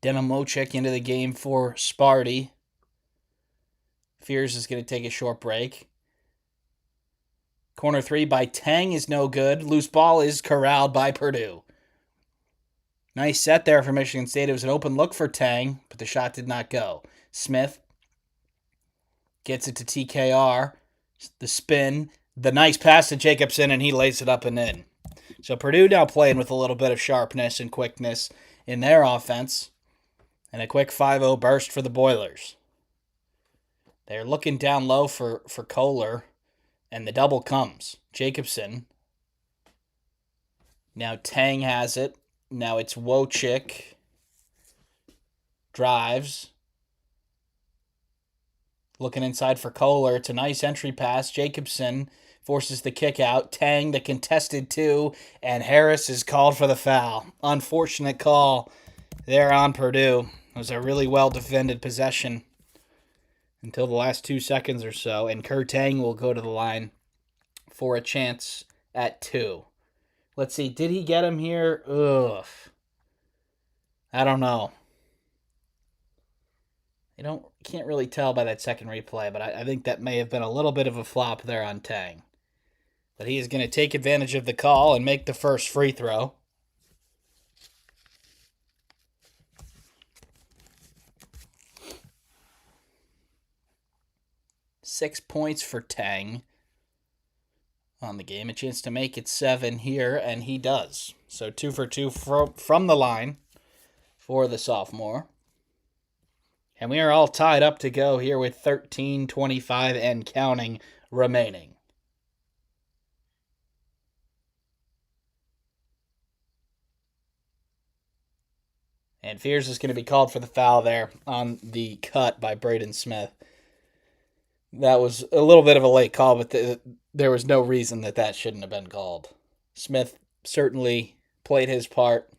Demimochek into the game for Sparty. Fears is going to take a short break. Corner three by Tang is no good. Loose ball is corralled by Purdue. Nice set there for Michigan State. It was an open look for Tang, but the shot did not go. Smith gets it to TKR. The spin. The nice pass to Jacobson, and he lays it up and in. So Purdue now playing with a little bit of sharpness and quickness in their offense. And a quick 5-0 burst for the Boilers. They're looking down low for Kohler, and the double comes. Jacobson. Now Tang has it. Now it's Wojcik. Drives. Looking inside for Kohler. It's a nice entry pass. Jacobson forces the kick out. Tang, the contested two. And Harris is called for the foul. Unfortunate call there on Purdue. It was a really well-defended possession until the last 2 seconds or so. And Kurt Tang will go to the line for a chance at 2. Let's see, did he get him here? Ugh. I don't know. Can't really tell by that second replay, but I think that may have been a little bit of a flop there on Tang. But he is going to take advantage of the call and make the first free throw. Six points for Tang on the game. A chance to make it 7 here, and he does. So 2 for 2 from the line for the sophomore. And we are all tied up to go here with 13:25 and counting remaining. And Fears is going to be called for the foul there on the cut by Braden Smith. That was a little bit of a late call, but there was no reason that shouldn't have been called. Smith certainly played his part.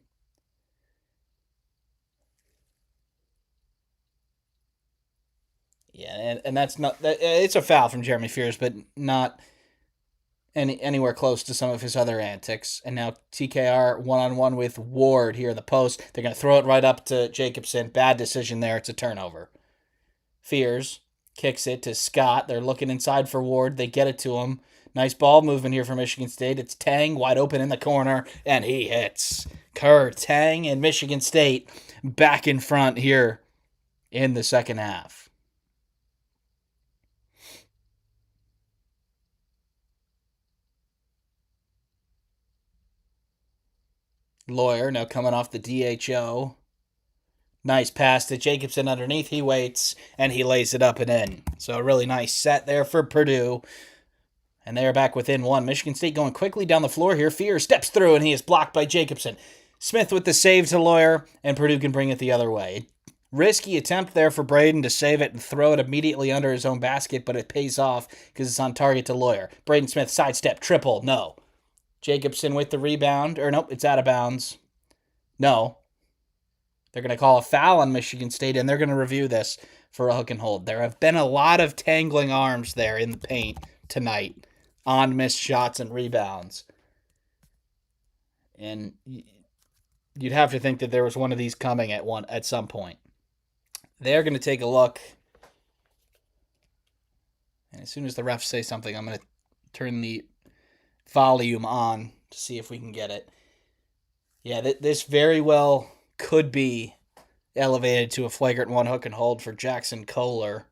Yeah, and that's not. It's a foul from Jeremy Fears, but not anywhere close to some of his other antics. And now TKR one-on-one with Ward here in the post. They're going to throw it right up to Jacobson. Bad decision there. It's a turnover. Fears kicks it to Scott. They're looking inside for Ward. They get it to him. Nice ball movement here for Michigan State. It's Tang wide open in the corner, and he hits. Kerr, Tang, and Michigan State back in front here in the second half. Lawyer now coming off the DHO. Nice pass to Jacobson underneath. He waits, and he lays it up and in. So a really nice set there for Purdue. And they are back within 1. Michigan State going quickly down the floor here. Fear steps through, and he is blocked by Jacobson. Smith with the save to Lawyer, and Purdue can bring it the other way. Risky attempt there for Braden to save it and throw it immediately under his own basket, but it pays off because it's on target to Lawyer. Braden Smith sidestep, triple, no. Jacobson with the rebound. Or nope, it's out of bounds. No. They're going to call a foul on Michigan State, and they're going to review this for a hook and hold. There have been a lot of tangling arms there in the paint tonight on missed shots and rebounds. And you'd have to think that there was one of these coming at some point. They're going to take a look. And as soon as the refs say something, I'm going to turn the volume on to see if we can get it. Yeah, this very well could be elevated to a flagrant 1 hook and hold for Jackson Kohler.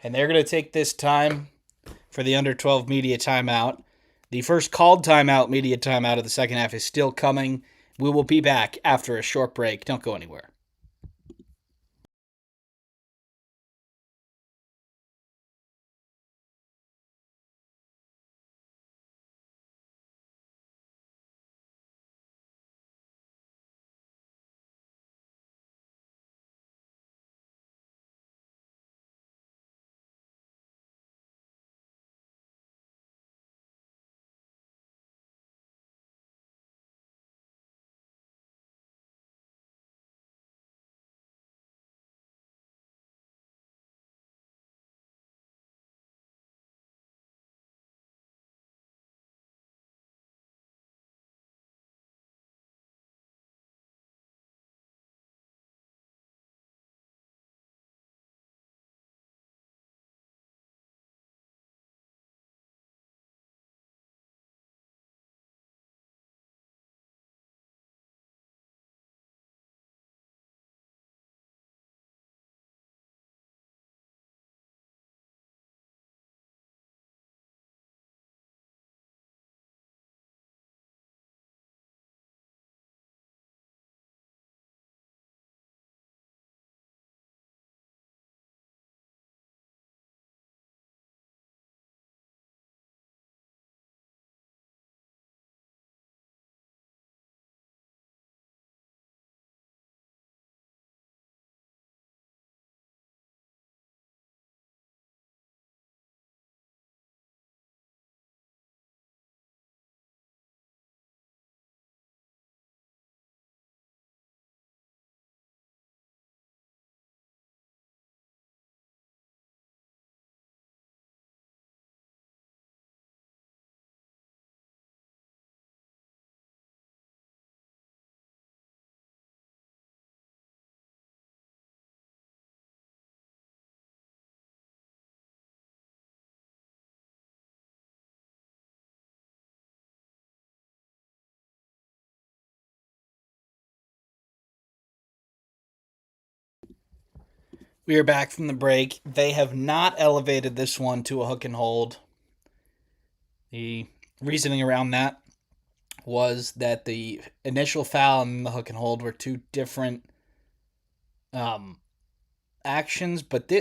And they're going to take this time for the under 12 media timeout. The first called media timeout of the second half is still coming. We will be back after a short break. Don't go anywhere. We are back from the break. They have not elevated this one to a hook and hold. The reasoning around that was that the initial foul and the hook and hold were two different actions, but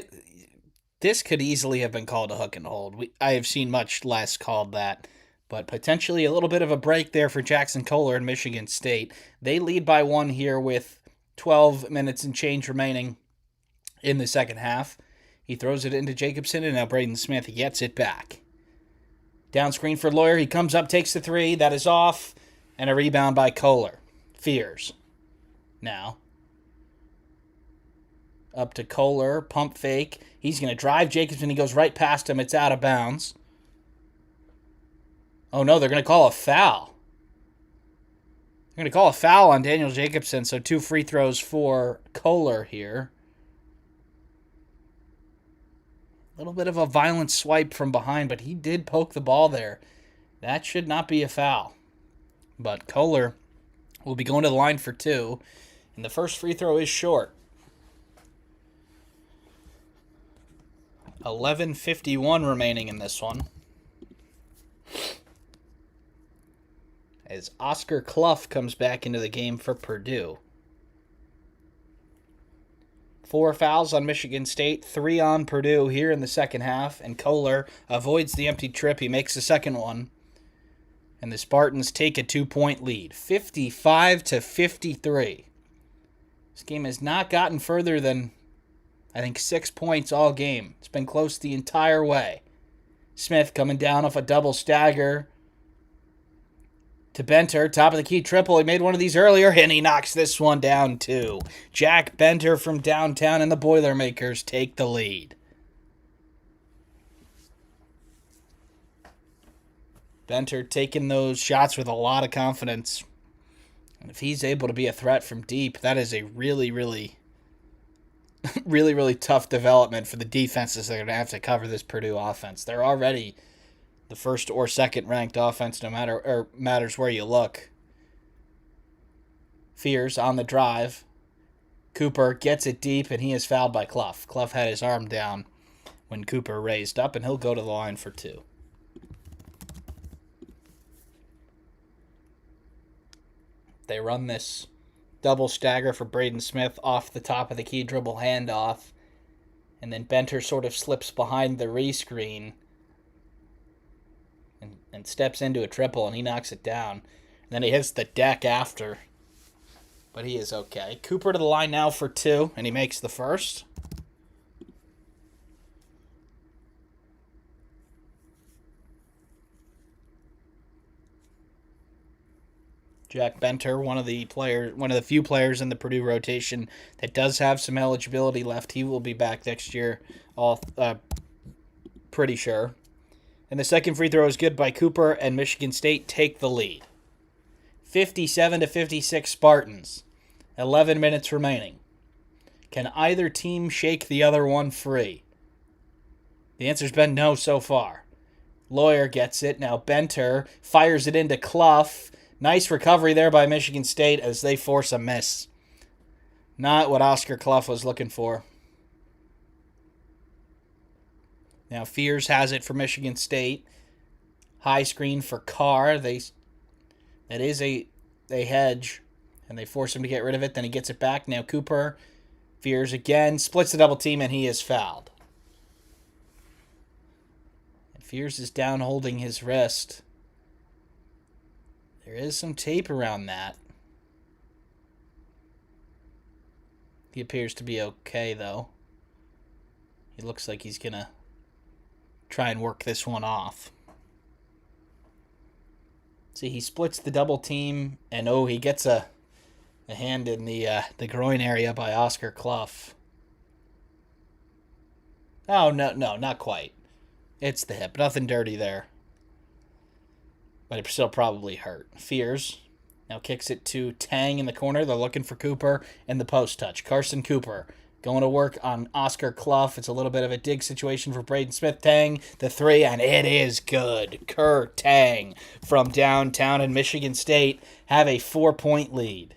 this could easily have been called a hook and hold. I have seen much less called that, but potentially a little bit of a break there for Jackson Kohler and Michigan State. They lead by one here with 12 minutes and change remaining in the second half. He throws it into Jacobson, and now Braden Smith gets it back. Down screen for Lawyer. He comes up, takes the three. That is off, and a rebound by Kohler. Fears. Now. Up to Kohler. Pump fake. He's going to drive Jacobson. He goes right past him. It's out of bounds. Oh, no, they're going to call a foul. They're going to call a foul on Daniel Jacobson, so 2 free throws for Kohler here. A little bit of a violent swipe from behind, but he did poke the ball there. That should not be a foul. But Kohler will be going to the line for 2, and the first free throw is short. 11:51 remaining in this one. As Oscar Clough comes back into the game for Purdue. 4 fouls on Michigan State, 3 on Purdue here in the second half, and Kohler avoids the empty trip. He makes the second one, and the Spartans take a 2-point lead, 55-53. This game has not gotten further than, I think, 6 points all game. It's been close the entire way. Smith coming down off a double stagger to Benter, top of the key triple. He made one of these earlier, and he knocks this one down too. Jack Benter from downtown, and the Boilermakers take the lead. Benter taking those shots with a lot of confidence. And if he's able to be a threat from deep, that is a really, really, really tough development for the defenses that are going to have to cover this Purdue offense. They're already the first or second ranked offense, matters where you look. Fears on the drive. Cooper gets it deep, and he is fouled by Clough. Clough had his arm down when Cooper raised up, and he'll go to the line for 2. They run this double stagger for Braden Smith off the top of the key, dribble handoff, and then Benter sort of slips behind the rescreen and steps into a triple, and he knocks it down. And then he hits the deck after, but he is okay. Cooper to the line now for 2, and he makes the first. Jack Benter, one of the few players in the Purdue rotation that does have some eligibility left. He will be back next year, pretty sure. And the second free throw is good by Cooper, and Michigan State take the lead. 57-56 Spartans. 11 minutes remaining. Can either team shake the other one free? The answer's been no so far. Lawyer gets it. Now Benter fires it into Clough. Nice recovery there by Michigan State as they force a miss. Not what Oscar Clough was looking for. Now Fears has it for Michigan State. High screen for Carr. That is a hedge, and they force him to get rid of it. Then he gets it back. Now Cooper. Fears again. Splits the double team, and he is fouled. And Fears is down holding his wrist. There is some tape around that. He appears to be okay, though. He looks like he's going to try and work this one off. See, he splits the double team, and he gets a hand in the groin area by Oscar Clough. Oh, no, not quite. It's the hip. Nothing dirty there. But it still probably hurt. Fears now kicks it to Tang in the corner. They're looking for Cooper in the post touch. Carson Cooper going to work on Oscar Clough. It's a little bit of a dig situation for Braden Smith. Tang, the 3, and it is good. Kerr Tang from downtown, and Michigan State have a 4-point lead.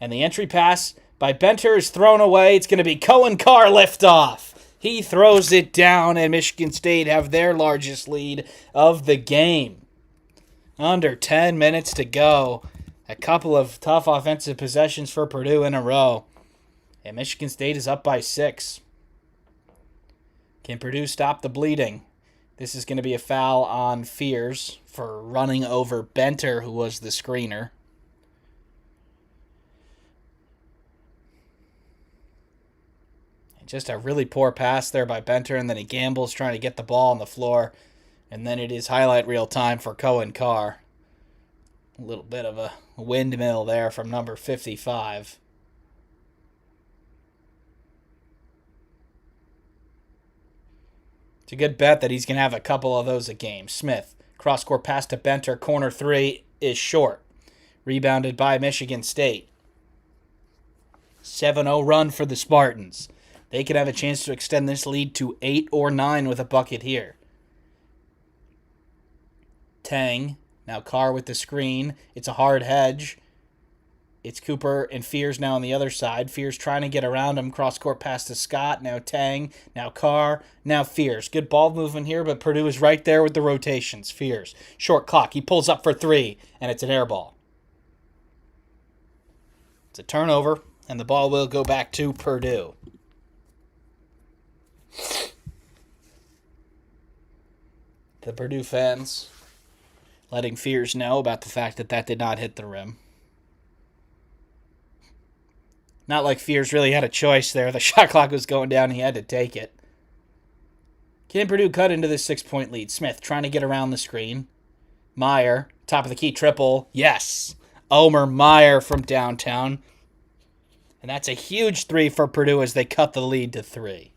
And the entry pass by Benter is thrown away. It's going to be Cohen Carr liftoff. He throws it down, and Michigan State have their largest lead of the game. Under 10 minutes to go. A couple of tough offensive possessions for Purdue in a row. And Michigan State is up by 6. Can Purdue stop the bleeding? This is going to be a foul on Fears for running over Benter, who was the screener. Just a really poor pass there by Benter, and then he gambles trying to get the ball on the floor. And then it is highlight reel time for Cohen Carr. A little bit of a windmill there from number 55. It's a good bet that he's going to have a couple of those a game. Smith, cross-court pass to Benter, corner 3 is short. Rebounded by Michigan State. 7-0 run for the Spartans. They could have a chance to extend this lead to 8 or 9 with a bucket here. Tang, now Carr with the screen. It's a hard hedge. It's Cooper and Fears now on the other side. Fears trying to get around him. Cross-court pass to Scott. Now Tang. Now Carr. Now Fears. Good ball movement here, but Purdue is right there with the rotations. Fears. Short clock. He pulls up for 3, and it's an air ball. It's a turnover, and the ball will go back to Purdue. The Purdue fans letting Fears know about the fact that did not hit the rim. Not like Fears really had a choice there. The shot clock was going down. He had to take it. Can Purdue cut into this 6-point lead? Smith trying to get around the screen. Meyer, top of the key triple. Yes. Omer Meyer from downtown. And that's a huge 3 for Purdue as they cut the lead to 3.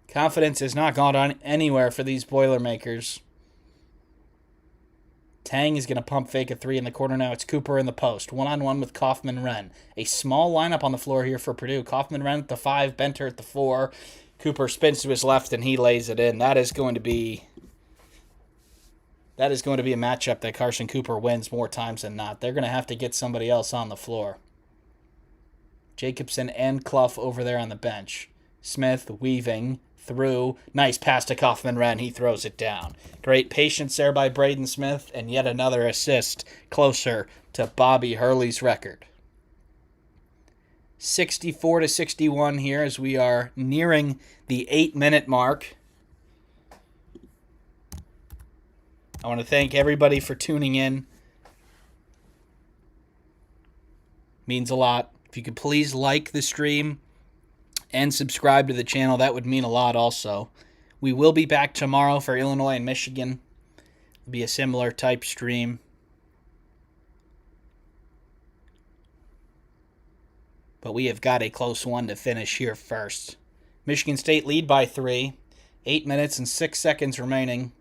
Confidence has not gone on anywhere for these Boilermakers. Tang is going to pump fake a 3 in the corner now. It's Cooper in the post. 1-on-1 with Kaufman-Wren. A small lineup on the floor here for Purdue. Kaufman-Wren at the 5, Benter at the 4. Cooper spins to his left and he lays it in. That is going to be a matchup that Carson Cooper wins more times than not. They're going to have to get somebody else on the floor. Jacobson and Clough over there on the bench. Smith weaving through. Nice pass to Kaufman-Wren. He throws it down. Great patience there by Braden Smith, and yet another assist closer to Bobby Hurley's record. 64-61 here as we are nearing the 8-minute mark. I want to thank everybody for tuning in. Means a lot. If you could please like the stream and subscribe to the channel, that would mean a lot also. We will be back tomorrow for Illinois and Michigan. It'll be a similar type stream. But we have got a close one to finish here first. Michigan State lead by 3. 8 minutes and 6 seconds remaining.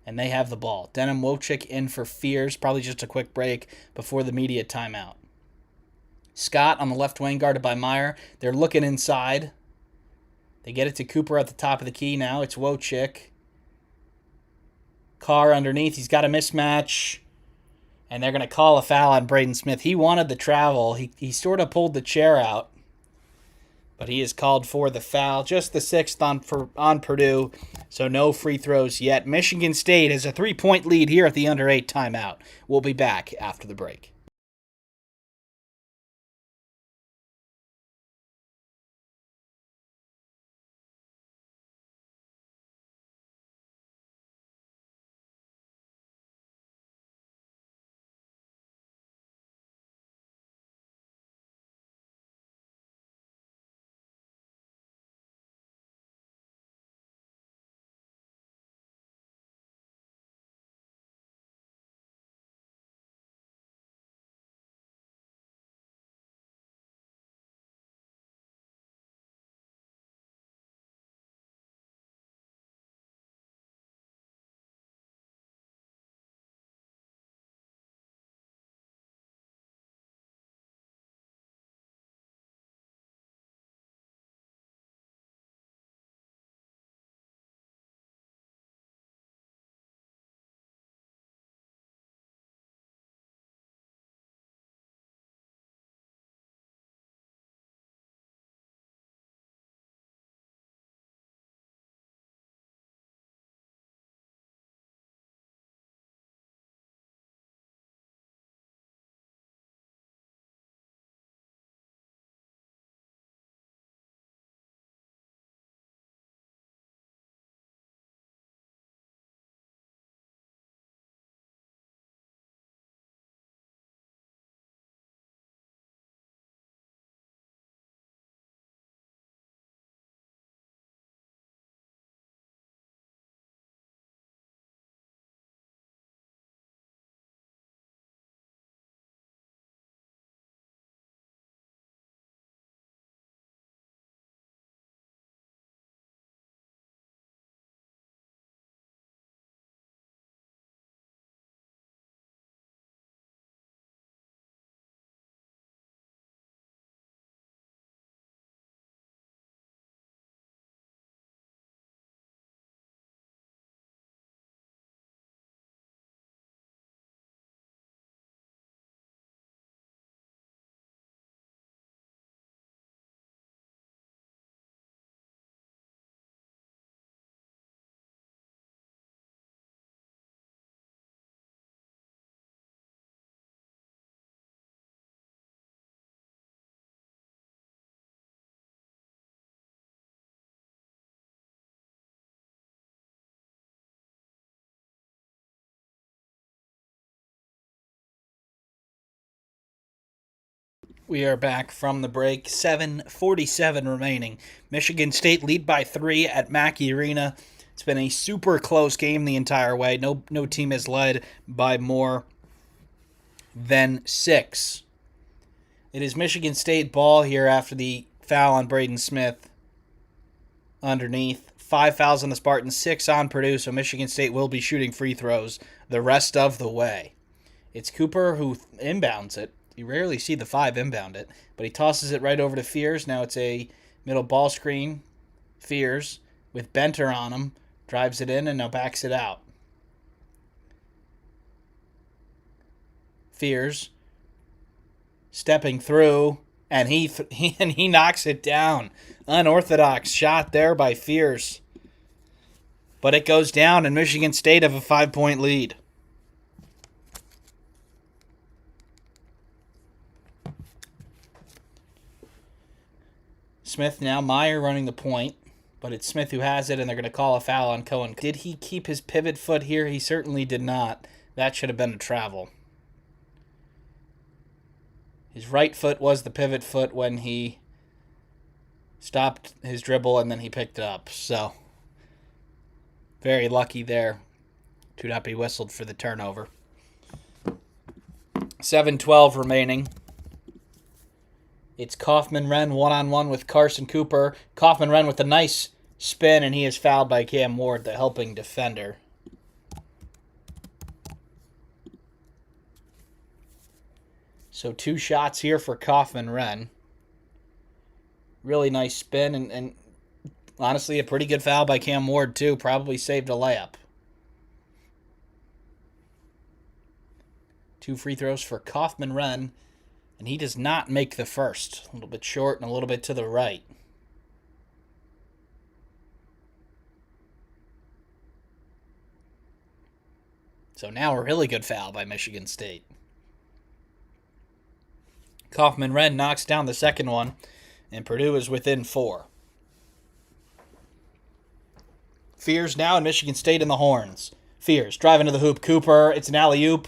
And they have the ball. Denham Wojcik in for Fears. Probably just a quick break before the media timeout. Scott on the left wing guarded by Meyer. They're looking inside. They get it to Cooper at the top of the key now. It's Wojcik. Carr underneath. He's got a mismatch. And they're going to call a foul on Braden Smith. He wanted the travel. He sort of pulled the chair out. But he is called for the foul. Just the 6th on Purdue. So no free throws yet. Michigan State has a 3-point lead here at the under 8 timeout. We'll be back after the break. We are back from the break. 7:47 remaining. Michigan State lead by 3 at Mackey Arena. It's been a super close game the entire way. No team has led by more than 6. It is Michigan State ball here after the foul on Braden Smith underneath. 5 fouls on the Spartans, 6 on Purdue, so Michigan State will be shooting free throws the rest of the way. It's Cooper who inbounds it. You rarely see the 5 inbound it, but he tosses it right over to Fears. Now it's a middle ball screen. Fears with Benter on him, drives it in and now backs it out. Fears stepping through, and he knocks it down. Unorthodox shot there by Fears, but it goes down, and Michigan State have a 5-point lead. Smith now, Meyer running the point, but it's Smith who has it, and they're going to call a foul on Cohen. Did he keep his pivot foot here? He certainly did not. That should have been a travel. His right foot was the pivot foot when he stopped his dribble, and then he picked it up. So, very lucky there to not be whistled for the turnover. 7:12 remaining. It's Kaufman-Wren one-on-one with Carson Cooper. Kaufman-Wren with a nice spin, and he is fouled by Cam Ward, the helping defender. So 2 shots here for Kaufman-Wren. Really nice spin, and honestly a pretty good foul by Cam Ward too. Probably saved a layup. 2 free throws for Kaufman-Wren. And he does not make the first. A little bit short and a little bit to the right. So now a really good foul by Michigan State. Kaufman-Wren knocks down the second one, and Purdue is within 4. Fears now, and Michigan State in the horns. Fears driving to the hoop. Cooper, it's an alley-oop,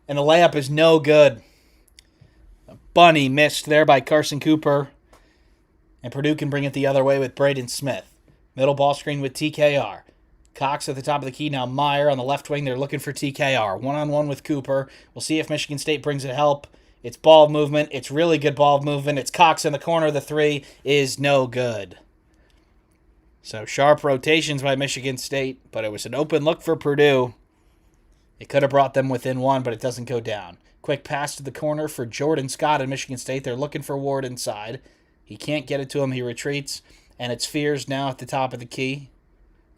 and the layup is no good. Bunny missed there by Carson Cooper. And Purdue can bring it the other way with Braden Smith. Middle ball screen with TKR. Cox at the top of the key. Now Meyer on the left wing. They're looking for TKR. One-on-one with Cooper. We'll see if Michigan State brings it help. It's ball movement. It's really good ball movement. It's Cox in the corner. The 3 is no good. So sharp rotations by Michigan State, but it was an open look for Purdue. It could have brought them within 1, but it doesn't go down. Quick pass to the corner for Jordan Scott in Michigan State. They're looking for Ward inside. He can't get it to him. He retreats, and it's Fears now at the top of the key.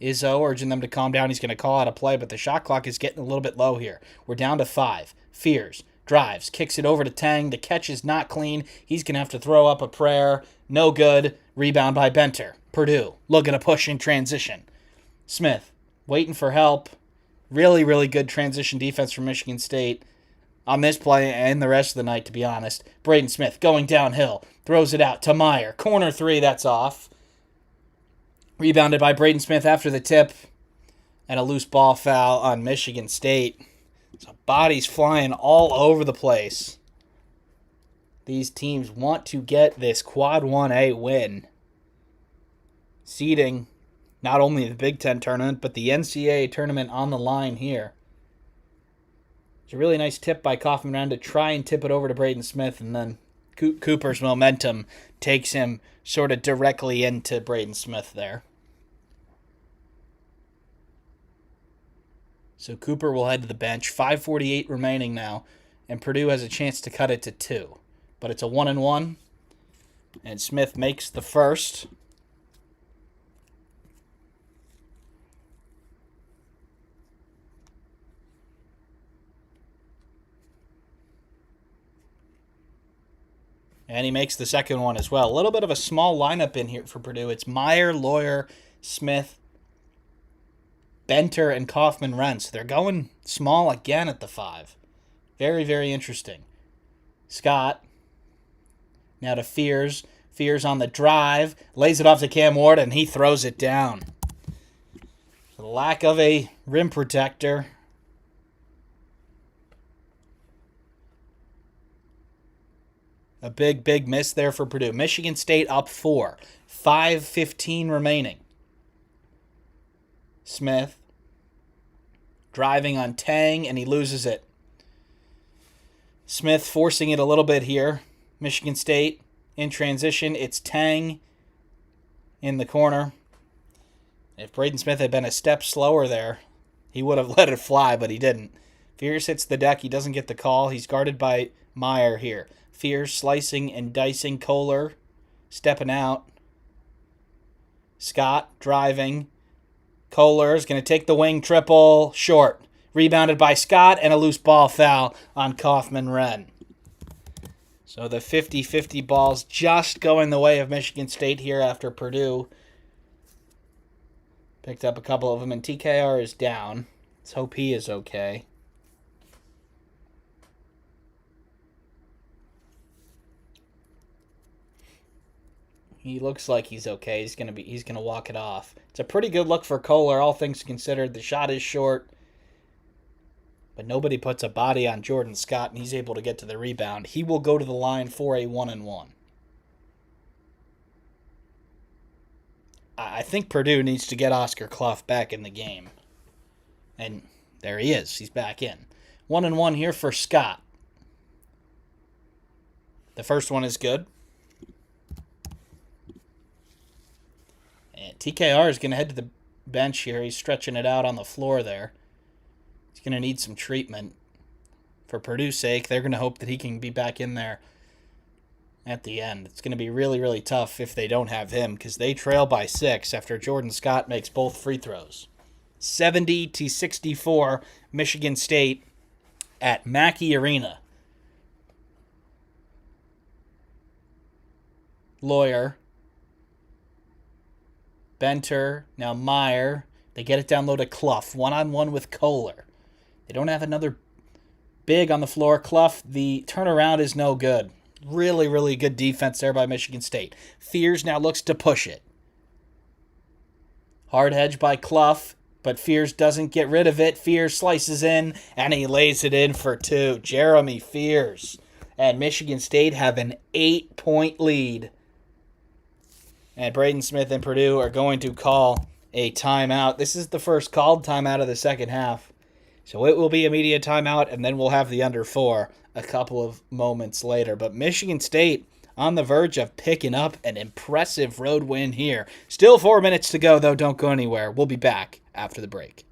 Izzo urging them to calm down. He's going to call out a play, but the shot clock is getting a little bit low here. We're down to 5. Fears drives, kicks it over to Tang. The catch is not clean. He's going to have to throw up a prayer. No good. Rebound by Benter. Purdue looking to push in transition. Smith waiting for help. Really, really good transition defense from Michigan State on this play and the rest of the night, to be honest. Braden Smith going downhill. Throws it out to Meyer. Corner 3, that's off. Rebounded by Braden Smith after the tip. And a loose ball foul on Michigan State. So bodies flying all over the place. These teams want to get this Quad 1A win. Seeding not only the Big Ten tournament, but the NCAA tournament on the line here. It's a really nice tip by Kaufman-Wren to try and tip it over to Braden Smith, and then Cooper's momentum takes him sort of directly into Braden Smith there. So Cooper will head to the bench. 5:48 remaining now, and Purdue has a chance to cut it to 2. But it's a 1-and-1, and Smith makes the first. And he makes the second one as well. A little bit of a small lineup in here for Purdue. It's Meyer, Lawyer, Smith, Benter, and Kaufman-Wren. So they're going small again at the 5. Very, very interesting. Scott now to Fears. Fears on the drive. Lays it off to Cam Ward, and he throws it down. The lack of a rim protector. A big, big miss there for Purdue. Michigan State up 4. 5:15 remaining. Smith driving on Tang, and he loses it. Smith forcing it a little bit here. Michigan State in transition. It's Tang in the corner. If Braden Smith had been a step slower there, he would have let it fly, but he didn't. Fears hits the deck. He doesn't get the call. He's guarded by Meyer here. Fears slicing and dicing. Kohler stepping out. Scott driving. Kohler is going to take the wing triple. Short. Rebounded by Scott, and a loose ball foul on Kaufman-Renn. So the 50-50 ball's just going the way of Michigan State here after Purdue picked up a couple of them, and TKR is down. Let's hope he is okay. He looks like he's okay. He's gonna walk it off. It's a pretty good look for Kohler, all things considered. The shot is short, but nobody puts a body on Jordan Scott, and he's able to get to the rebound. He will go to the line for a 1-and-1. I think Purdue needs to get Oscar Clough back in the game. And there he is. He's back in. 1-and-1 here for Scott. The first one is good. And TKR is going to head to the bench here. He's stretching it out on the floor there. He's going to need some treatment. For Purdue's sake, they're going to hope that he can be back in there at the end. It's going to be really, really tough if they don't have him, because they trail by 6 after Jordan Scott makes both free throws. 70-64, Michigan State at Mackey Arena. Lawyer. Benter. Now Meyer. They get it down low to Clough. 1-on-1 with Kohler. They don't have another big on the floor. Clough, the turnaround is no good. Really, really good defense there by Michigan State. Fears now looks to push it. Hard hedge by Clough, but Fears doesn't get rid of it. Fears slices in, and he lays it in for 2. Jeremy Fears. And Michigan State have an 8-point lead. And Braden Smith and Purdue are going to call a timeout. This is the first called timeout of the second half. So it will be immediate timeout, and then we'll have the under 4 a couple of moments later. But Michigan State on the verge of picking up an impressive road win here. Still 4 minutes to go, though. Don't go anywhere. We'll be back after the break.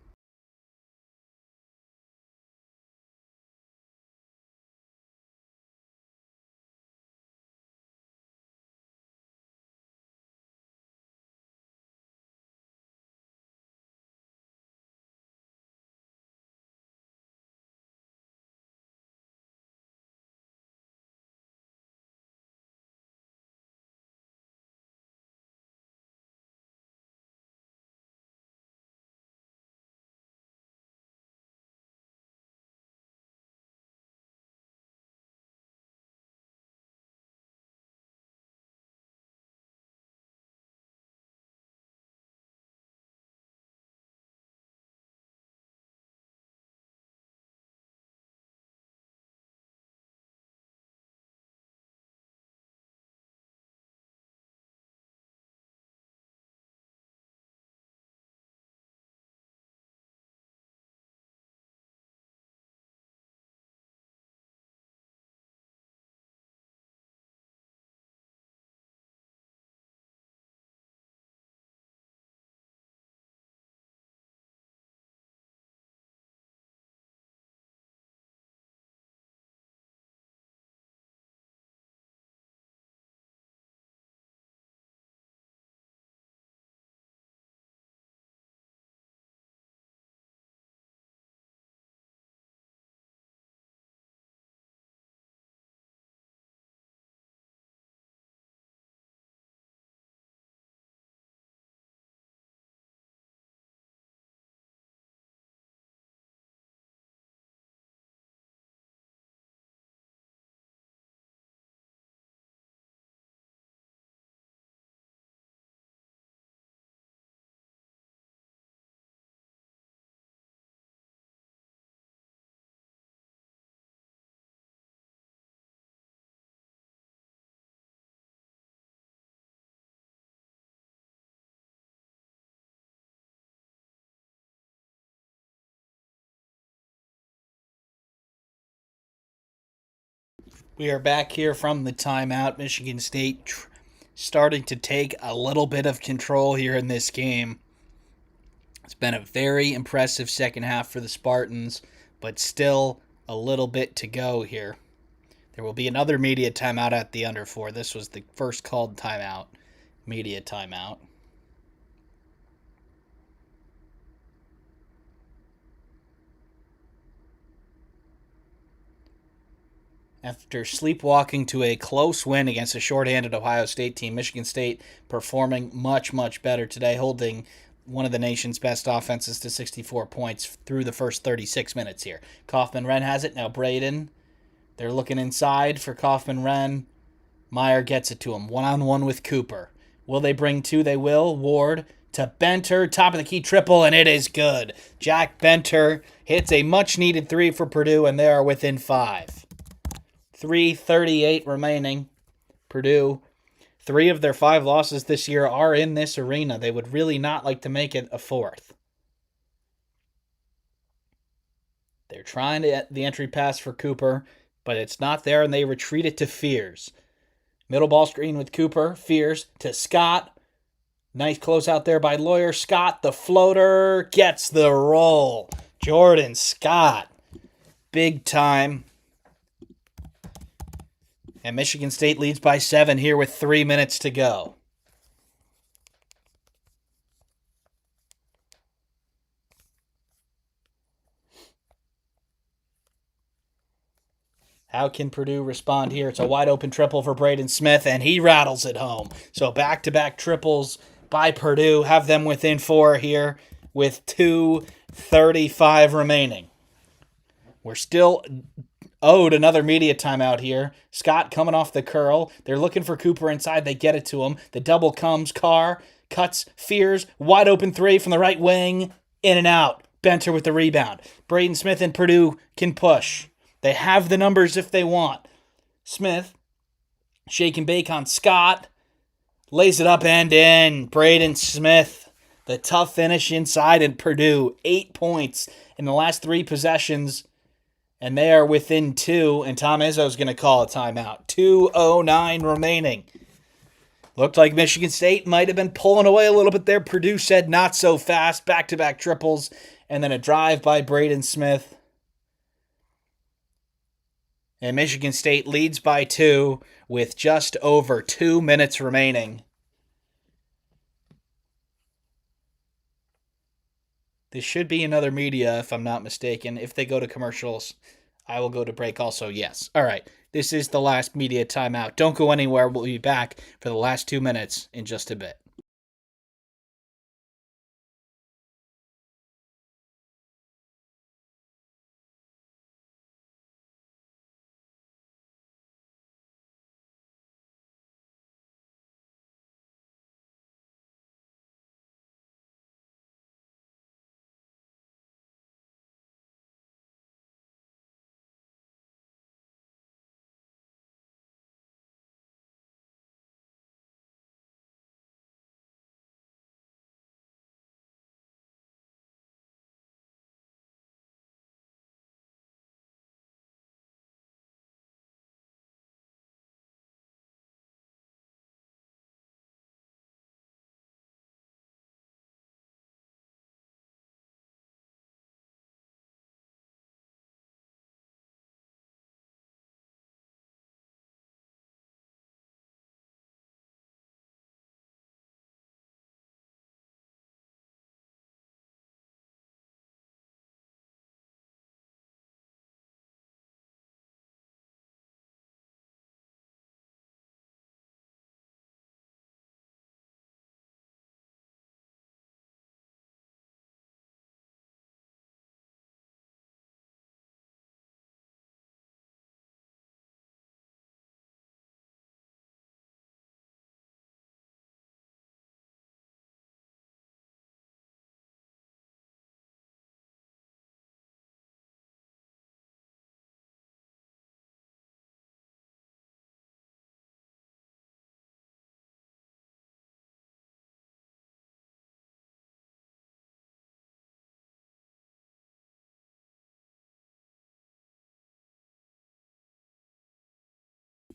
We are back here from the timeout. Michigan State starting to take a little bit of control here in this game. It's been a very impressive second half for the Spartans, but still a little bit to go here. There will be another media timeout at the under 4. This was the first called timeout, media timeout. After sleepwalking to a close win against a shorthanded Ohio State team, Michigan State performing much, much better today, holding one of the nation's best offenses to 64 points through the first 36 minutes here. Kaufman-Renn has it. Now Braden. They're looking inside for Kaufman-Renn. Meyer gets it to him. One-on-one with Cooper. Will they bring two? They will. Ward to Benter. Top of the key triple, and it is good. Jack Benter hits a much-needed three for Purdue, and they are within 5. 3:38 remaining. Purdue, 3 of their 5 losses this year are in this arena. They would really not like to make it a 4th. They're trying to get the entry pass for Cooper, but it's not there, and they retreat it to Fears. Middle ball screen with Cooper. Fears to Scott. Nice close out there by Lawyer. Scott, the floater, gets the roll. Jordan Scott, big time. And Michigan State leads by 7 here with 3 minutes to go. How can Purdue respond here? It's a wide open triple for Braden Smith, and he rattles it home. So back-to-back triples by Purdue have them within 4 here with 2:35 remaining. We're still owed another media timeout here. Scott coming off the curl. They're looking for Cooper inside. They get it to him. The double comes. Carr cuts. Fears. Wide open 3 from the right wing. In and out. Benter with the rebound. Braden Smith and Purdue can push. They have the numbers if they want. Smith, shake and bake on Scott. Lays it up and in. Braden Smith, the tough finish inside, and Purdue, 8 points in the last 3 possessions. And they are within 2, and Tom Izzo's going to call a timeout. 2:09 remaining. Looked like Michigan State might have been pulling away a little bit there. Purdue said not so fast. Back-to-back triples, and then a drive by Braden Smith. And Michigan State leads by 2 with just over 2 minutes remaining. This should be another media, if I'm not mistaken. If they go to commercials, I will go to break also, yes. All right, this is the last media timeout. Don't go anywhere. We'll be back for the last 2 minutes in just a bit.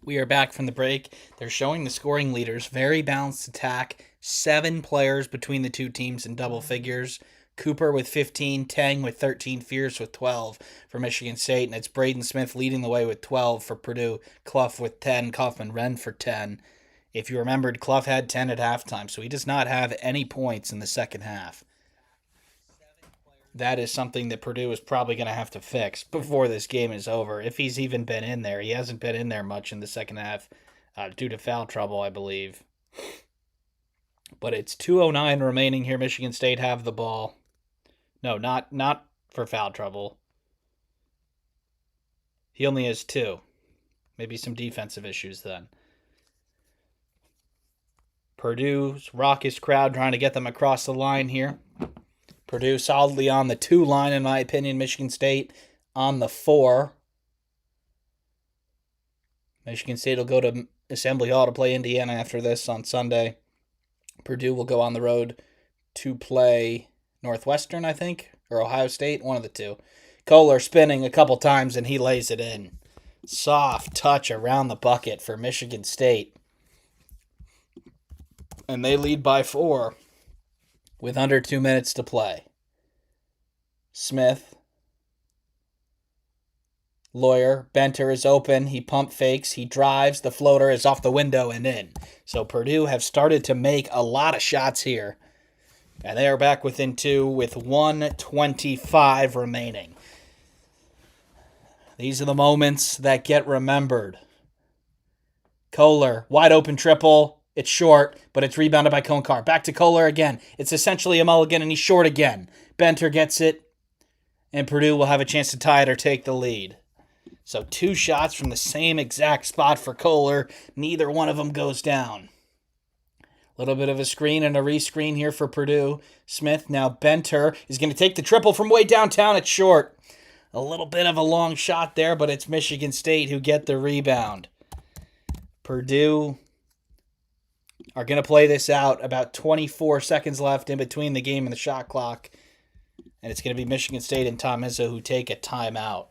We are back from the break. They're showing the scoring leaders. Very balanced attack. 7 players between the two teams in double figures. Cooper with 15, Tang with 13, Fierce with 12 for Michigan State. And it's Braden Smith leading the way with 12 for Purdue. Clough with 10, Kaufman Wren for 10. If you remembered, Clough had 10 at halftime, so he does not have any points in the second half. That is something that Purdue is probably going to have to fix before this game is over. If he's even been in there, he hasn't been in there much in the second half due to foul trouble, I believe. But it's 2:09 remaining here. Michigan State have the ball. No, not for foul trouble. He only has 2. Maybe some defensive issues then. Purdue's raucous crowd trying to get them across the line here. Purdue solidly on the 2 line, in my opinion. Michigan State on the 4. Michigan State will go to Assembly Hall to play Indiana after this on Sunday. Purdue will go on the road to play Northwestern, I think, or Ohio State, one of the two. Kohler spinning a couple times, and he lays it in. Soft touch around the bucket for Michigan State. And they lead by 4 with under 2 minutes to play. Smith. Lawyer. Benter is open. He pump fakes. He drives. The floater is off the window and in. So Purdue have started to make a lot of shots here. And they are back within 2 with 1:25 remaining. These are the moments that get remembered. Kohler, wide open triple. It's short, but it's rebounded by Konkar. Back to Kohler again. It's essentially a mulligan, and he's short again. Benter gets it, and Purdue will have a chance to tie it or take the lead. So 2 shots from the same exact spot for Kohler. Neither one of them goes down. A little bit of a screen and a rescreen here for Purdue. Smith, now Benter is going to take the triple from way downtown. It's short. A little bit of a long shot there, but it's Michigan State who get the rebound. Purdue are going to play this out. About 24 seconds left in between the game and the shot clock. And it's going to be Michigan State and Tom Izzo who take a timeout.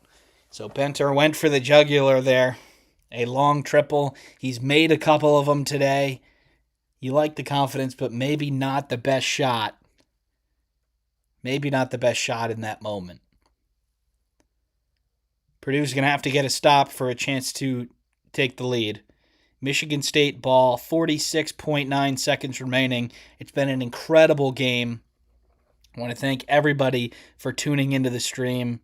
So Benter went for the jugular there. A long triple. He's made a couple of them today. You like the confidence, but maybe not the best shot. Maybe not the best shot in that moment. Purdue's going to have to get a stop for a chance to take the lead. Michigan State ball, 46.9 seconds remaining. It's been an incredible game. I want to thank everybody for tuning into the stream.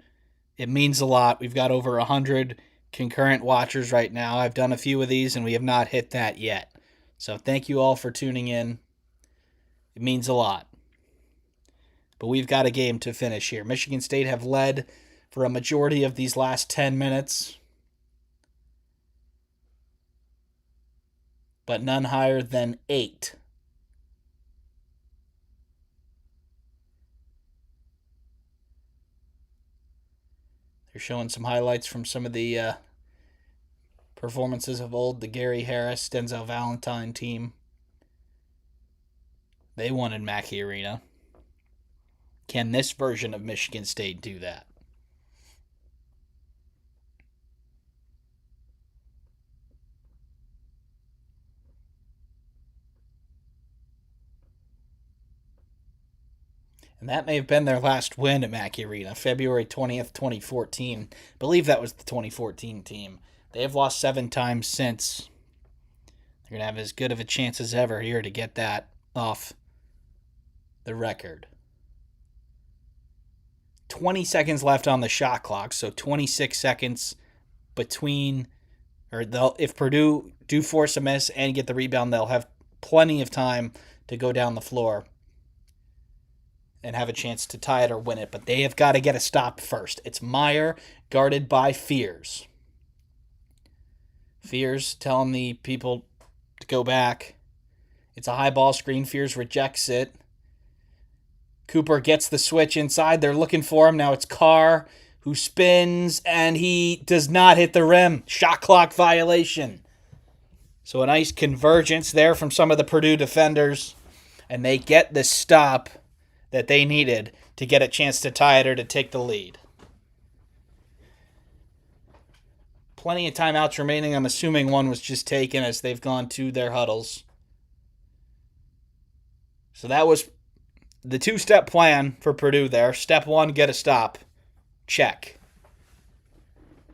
It means a lot. We've got over 100 concurrent watchers right now. I've done a few of these, and we have not hit that yet. So thank you all for tuning in. It means a lot. But we've got a game to finish here. Michigan State have led for a majority of these last 10 minutes. But none higher than 8. They're showing some highlights from some of the performances of old, the Gary Harris, Denzel Valentine team. They won in Mackey Arena. Can this version of Michigan State do that? And that may have been their last win at Mackey Arena, February 20th, 2014. I believe that was the 2014 team. They have lost 7 times since. They're going to have as good of a chance as ever here to get that off the record. 20 seconds left on the shot clock, so 26 seconds between, or if Purdue do force a miss and get the rebound, they'll have plenty of time to go down the floor and have a chance to tie it or win it. But they have got to get a stop first. It's Meyer, guarded by Fears. Fears telling the people to go back. It's a high ball screen. Fears rejects it. Cooper gets the switch inside. They're looking for him. Now it's Carr who spins, and he does not hit the rim. Shot clock violation. So a nice convergence there from some of the Purdue defenders, and they get the stop that they needed to get a chance to tie it or to take the lead. Plenty of timeouts remaining. I'm assuming one was just taken as they've gone to their huddles. So that was the two-step plan for Purdue there. Step one, get a stop. Check.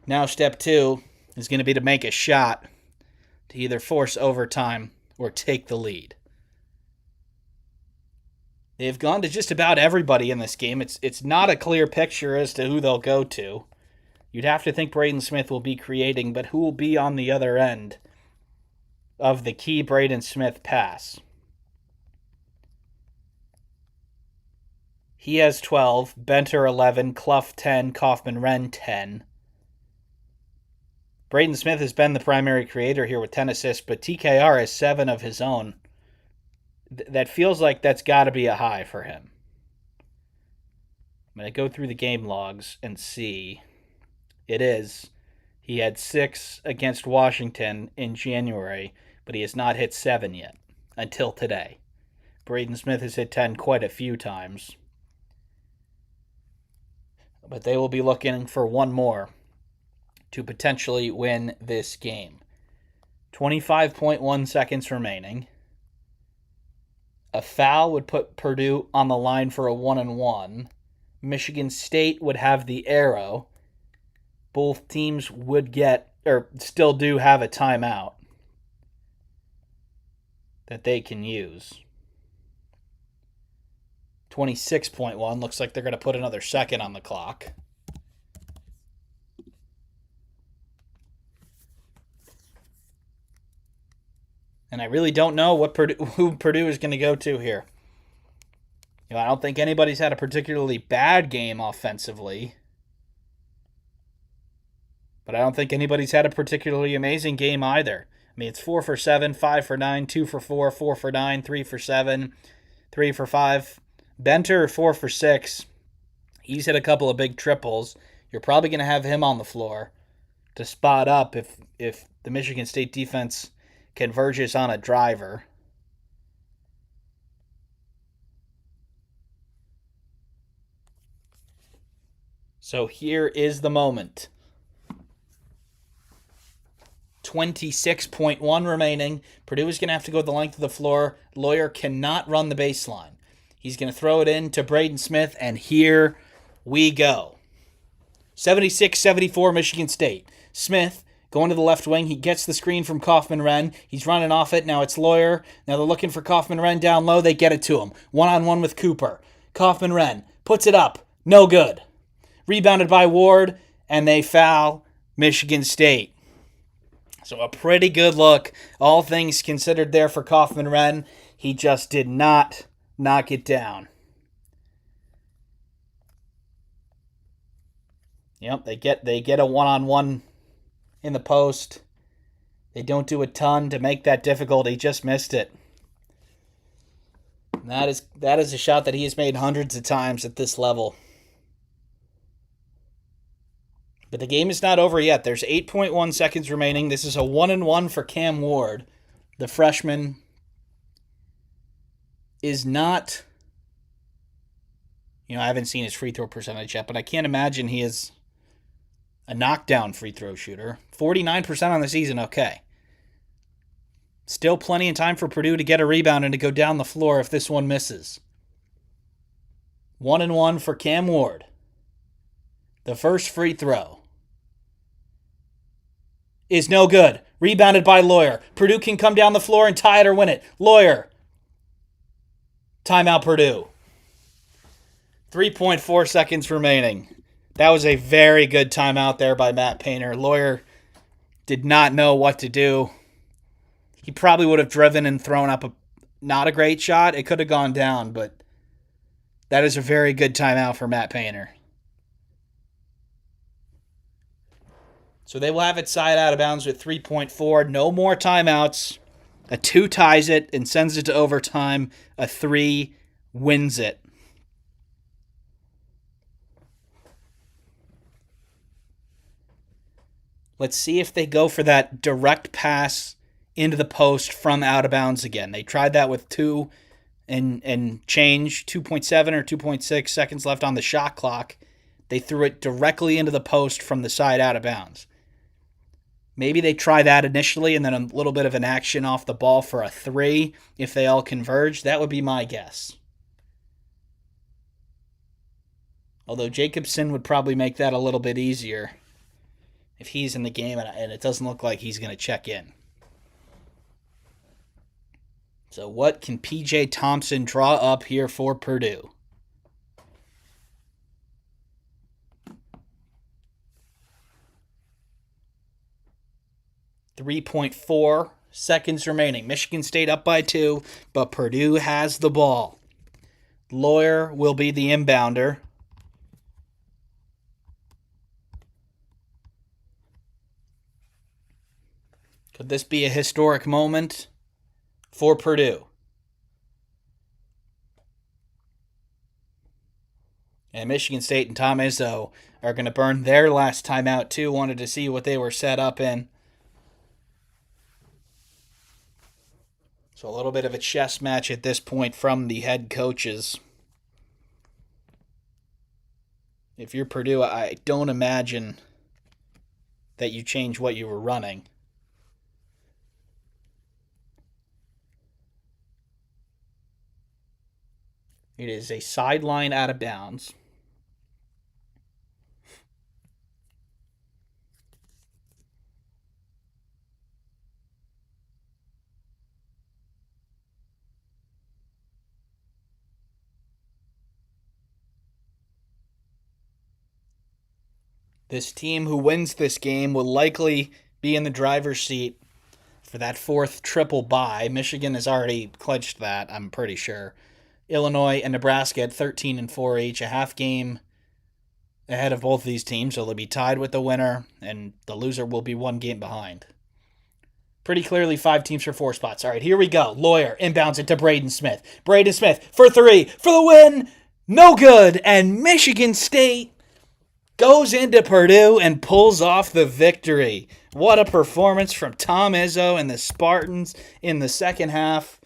Now step two is going to be to make a shot to either force overtime or take the lead. They've gone to just about everybody in this game. It's not a clear picture as to who they'll go to. You'd have to think Braden Smith will be creating, but who will be on the other end of the key Braden Smith pass? He has 12, Benter 11, Clough 10, Kaufman-Renn 10. Braden Smith has been the primary creator here with 10 assists, but TKR has 7 of his own. That feels like that's got to be a high for him. I'm going to go through the game logs and see. It is. He had 6 against Washington in January, but he has not hit 7 yet until today. Braden Smith has hit 10 quite a few times. But they will be looking for one more to potentially win this game. 25.1 seconds remaining. A foul would put Purdue on the line for a 1-and-1. Michigan State would have the arrow. Both teams would get, or still do have a timeout that they can use. 26.1. Looks like they're going to put another second on the clock. And I really don't know who Purdue is going to go to here. I don't think anybody's had a particularly bad game offensively. But I don't think anybody's had a particularly amazing game either. I mean, it's 4 for 7, 5 for 9, 2 for 4, 4 for 9, 3 for 7, 3 for 5. Benter, 4 for 6. He's hit a couple of big triples. You're probably going to have him on the floor to spot up if the Michigan State defense converges on a driver. So here is the moment. 26.1 remaining. Purdue is going to have to go the length of the floor. Lawyer cannot run the baseline. He's going to throw it in to Braden Smith, and here we go. 76-74 Michigan State. Smith going to the left wing. He gets the screen from Kaufman-Renn. He's running off it. Now it's Lawyer. Now they're looking for Kaufman-Renn down low. They get it to him. One-on-one with Cooper. Kaufman-Renn puts it up. No good. Rebounded by Ward, and they foul Michigan State. So a pretty good look, all things considered there for Kaufman-Renn. He just did not knock it down. Yep, they get a one-on-one in the post. They don't do a ton to make that difficult. He just missed it. And that is a shot that he has made hundreds of times at this level. But the game is not over yet. There's 8.1 seconds remaining. This is a 1-and-1 for Cam Ward. The freshman is not, I haven't seen his free throw percentage yet, but I can't imagine he is a knockdown free throw shooter. 49% on the season, okay. Still plenty of time for Purdue to get a rebound and to go down the floor if this one misses. 1-and-1 for Cam Ward. The first free throw is no good. Rebounded by Lawyer. Purdue can come down the floor and tie it or win it. Lawyer. Timeout Purdue. 3.4 seconds remaining. That was a very good timeout there by Matt Painter. Lawyer did not know what to do. He probably would have driven and thrown up not a great shot. It could have gone down, but that is a very good timeout for Matt Painter. So they will have it side out of bounds with 3.4. No more timeouts. A 2 ties it and sends it to overtime. A 3 wins it. Let's see if they go for that direct pass into the post from out of bounds again. They tried that with 2 and change, 2.7 or 2.6 seconds left on the shot clock. They threw it directly into the post from the side out of bounds. Maybe they try that initially and then a little bit of an action off the ball for a 3 if they all converge. That would be my guess. Although Jacobson would probably make that a little bit easier if he's in the game, and it doesn't look like he's going to check in. So what can P.J. Thompson draw up here for Purdue? .4 seconds remaining. Michigan State up by 2, but Purdue has the ball. Lawyer will be the inbounder. Could this be a historic moment for Purdue? And Michigan State and Tom Izzo are going to burn their last timeout too. Wanted to see what they were set up in. So a little bit of a chess match at this point from the head coaches. If you're Purdue, I don't imagine that you change what you were running. It is a sideline out of bounds. This team who wins this game will likely be in the driver's seat for that 4th triple bye. Michigan has already clinched that, I'm pretty sure. Illinois and Nebraska at 13 and 4 each, a half game ahead of both these teams, so they'll be tied with the winner, and the loser will be 1 game behind. Pretty clearly 5 teams for 4 spots. All right, here we go. Lawyer inbounds it to Braden Smith. Braden Smith for 3 for the win. No good, and Michigan State goes into Purdue and pulls off the victory. What a performance from Tom Izzo and the Spartans in the second half.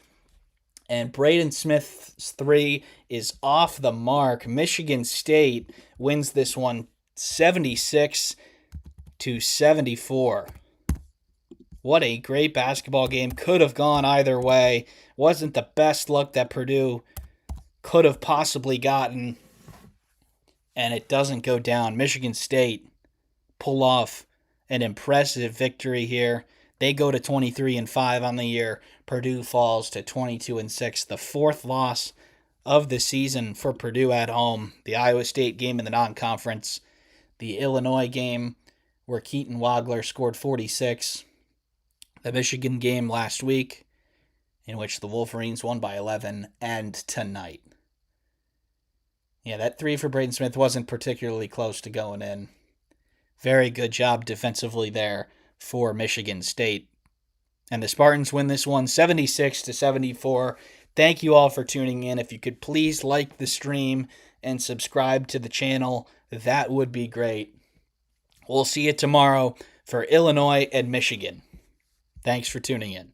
And Braden Smith's 3 is off the mark. Michigan State wins this one 76-74. What a great basketball game. Could have gone either way. Wasn't the best look that Purdue could have possibly gotten. And it doesn't go down. Michigan State pull off an impressive victory here. They go to 23 and 5 on the year. Purdue falls to 22 and 6. The 4th loss of the season for Purdue at home. The Iowa State game in the non-conference. The Illinois game where Keaton Wagler scored 46. The Michigan game last week in which the Wolverines won by 11. And tonight. Yeah, that 3 for Braden Smith wasn't particularly close to going in. Very good job defensively there for Michigan State. And the Spartans win this one 76-74. Thank you all for tuning in. If you could please like the stream and subscribe to the channel, that would be great. We'll see you tomorrow for Illinois and Michigan. Thanks for tuning in.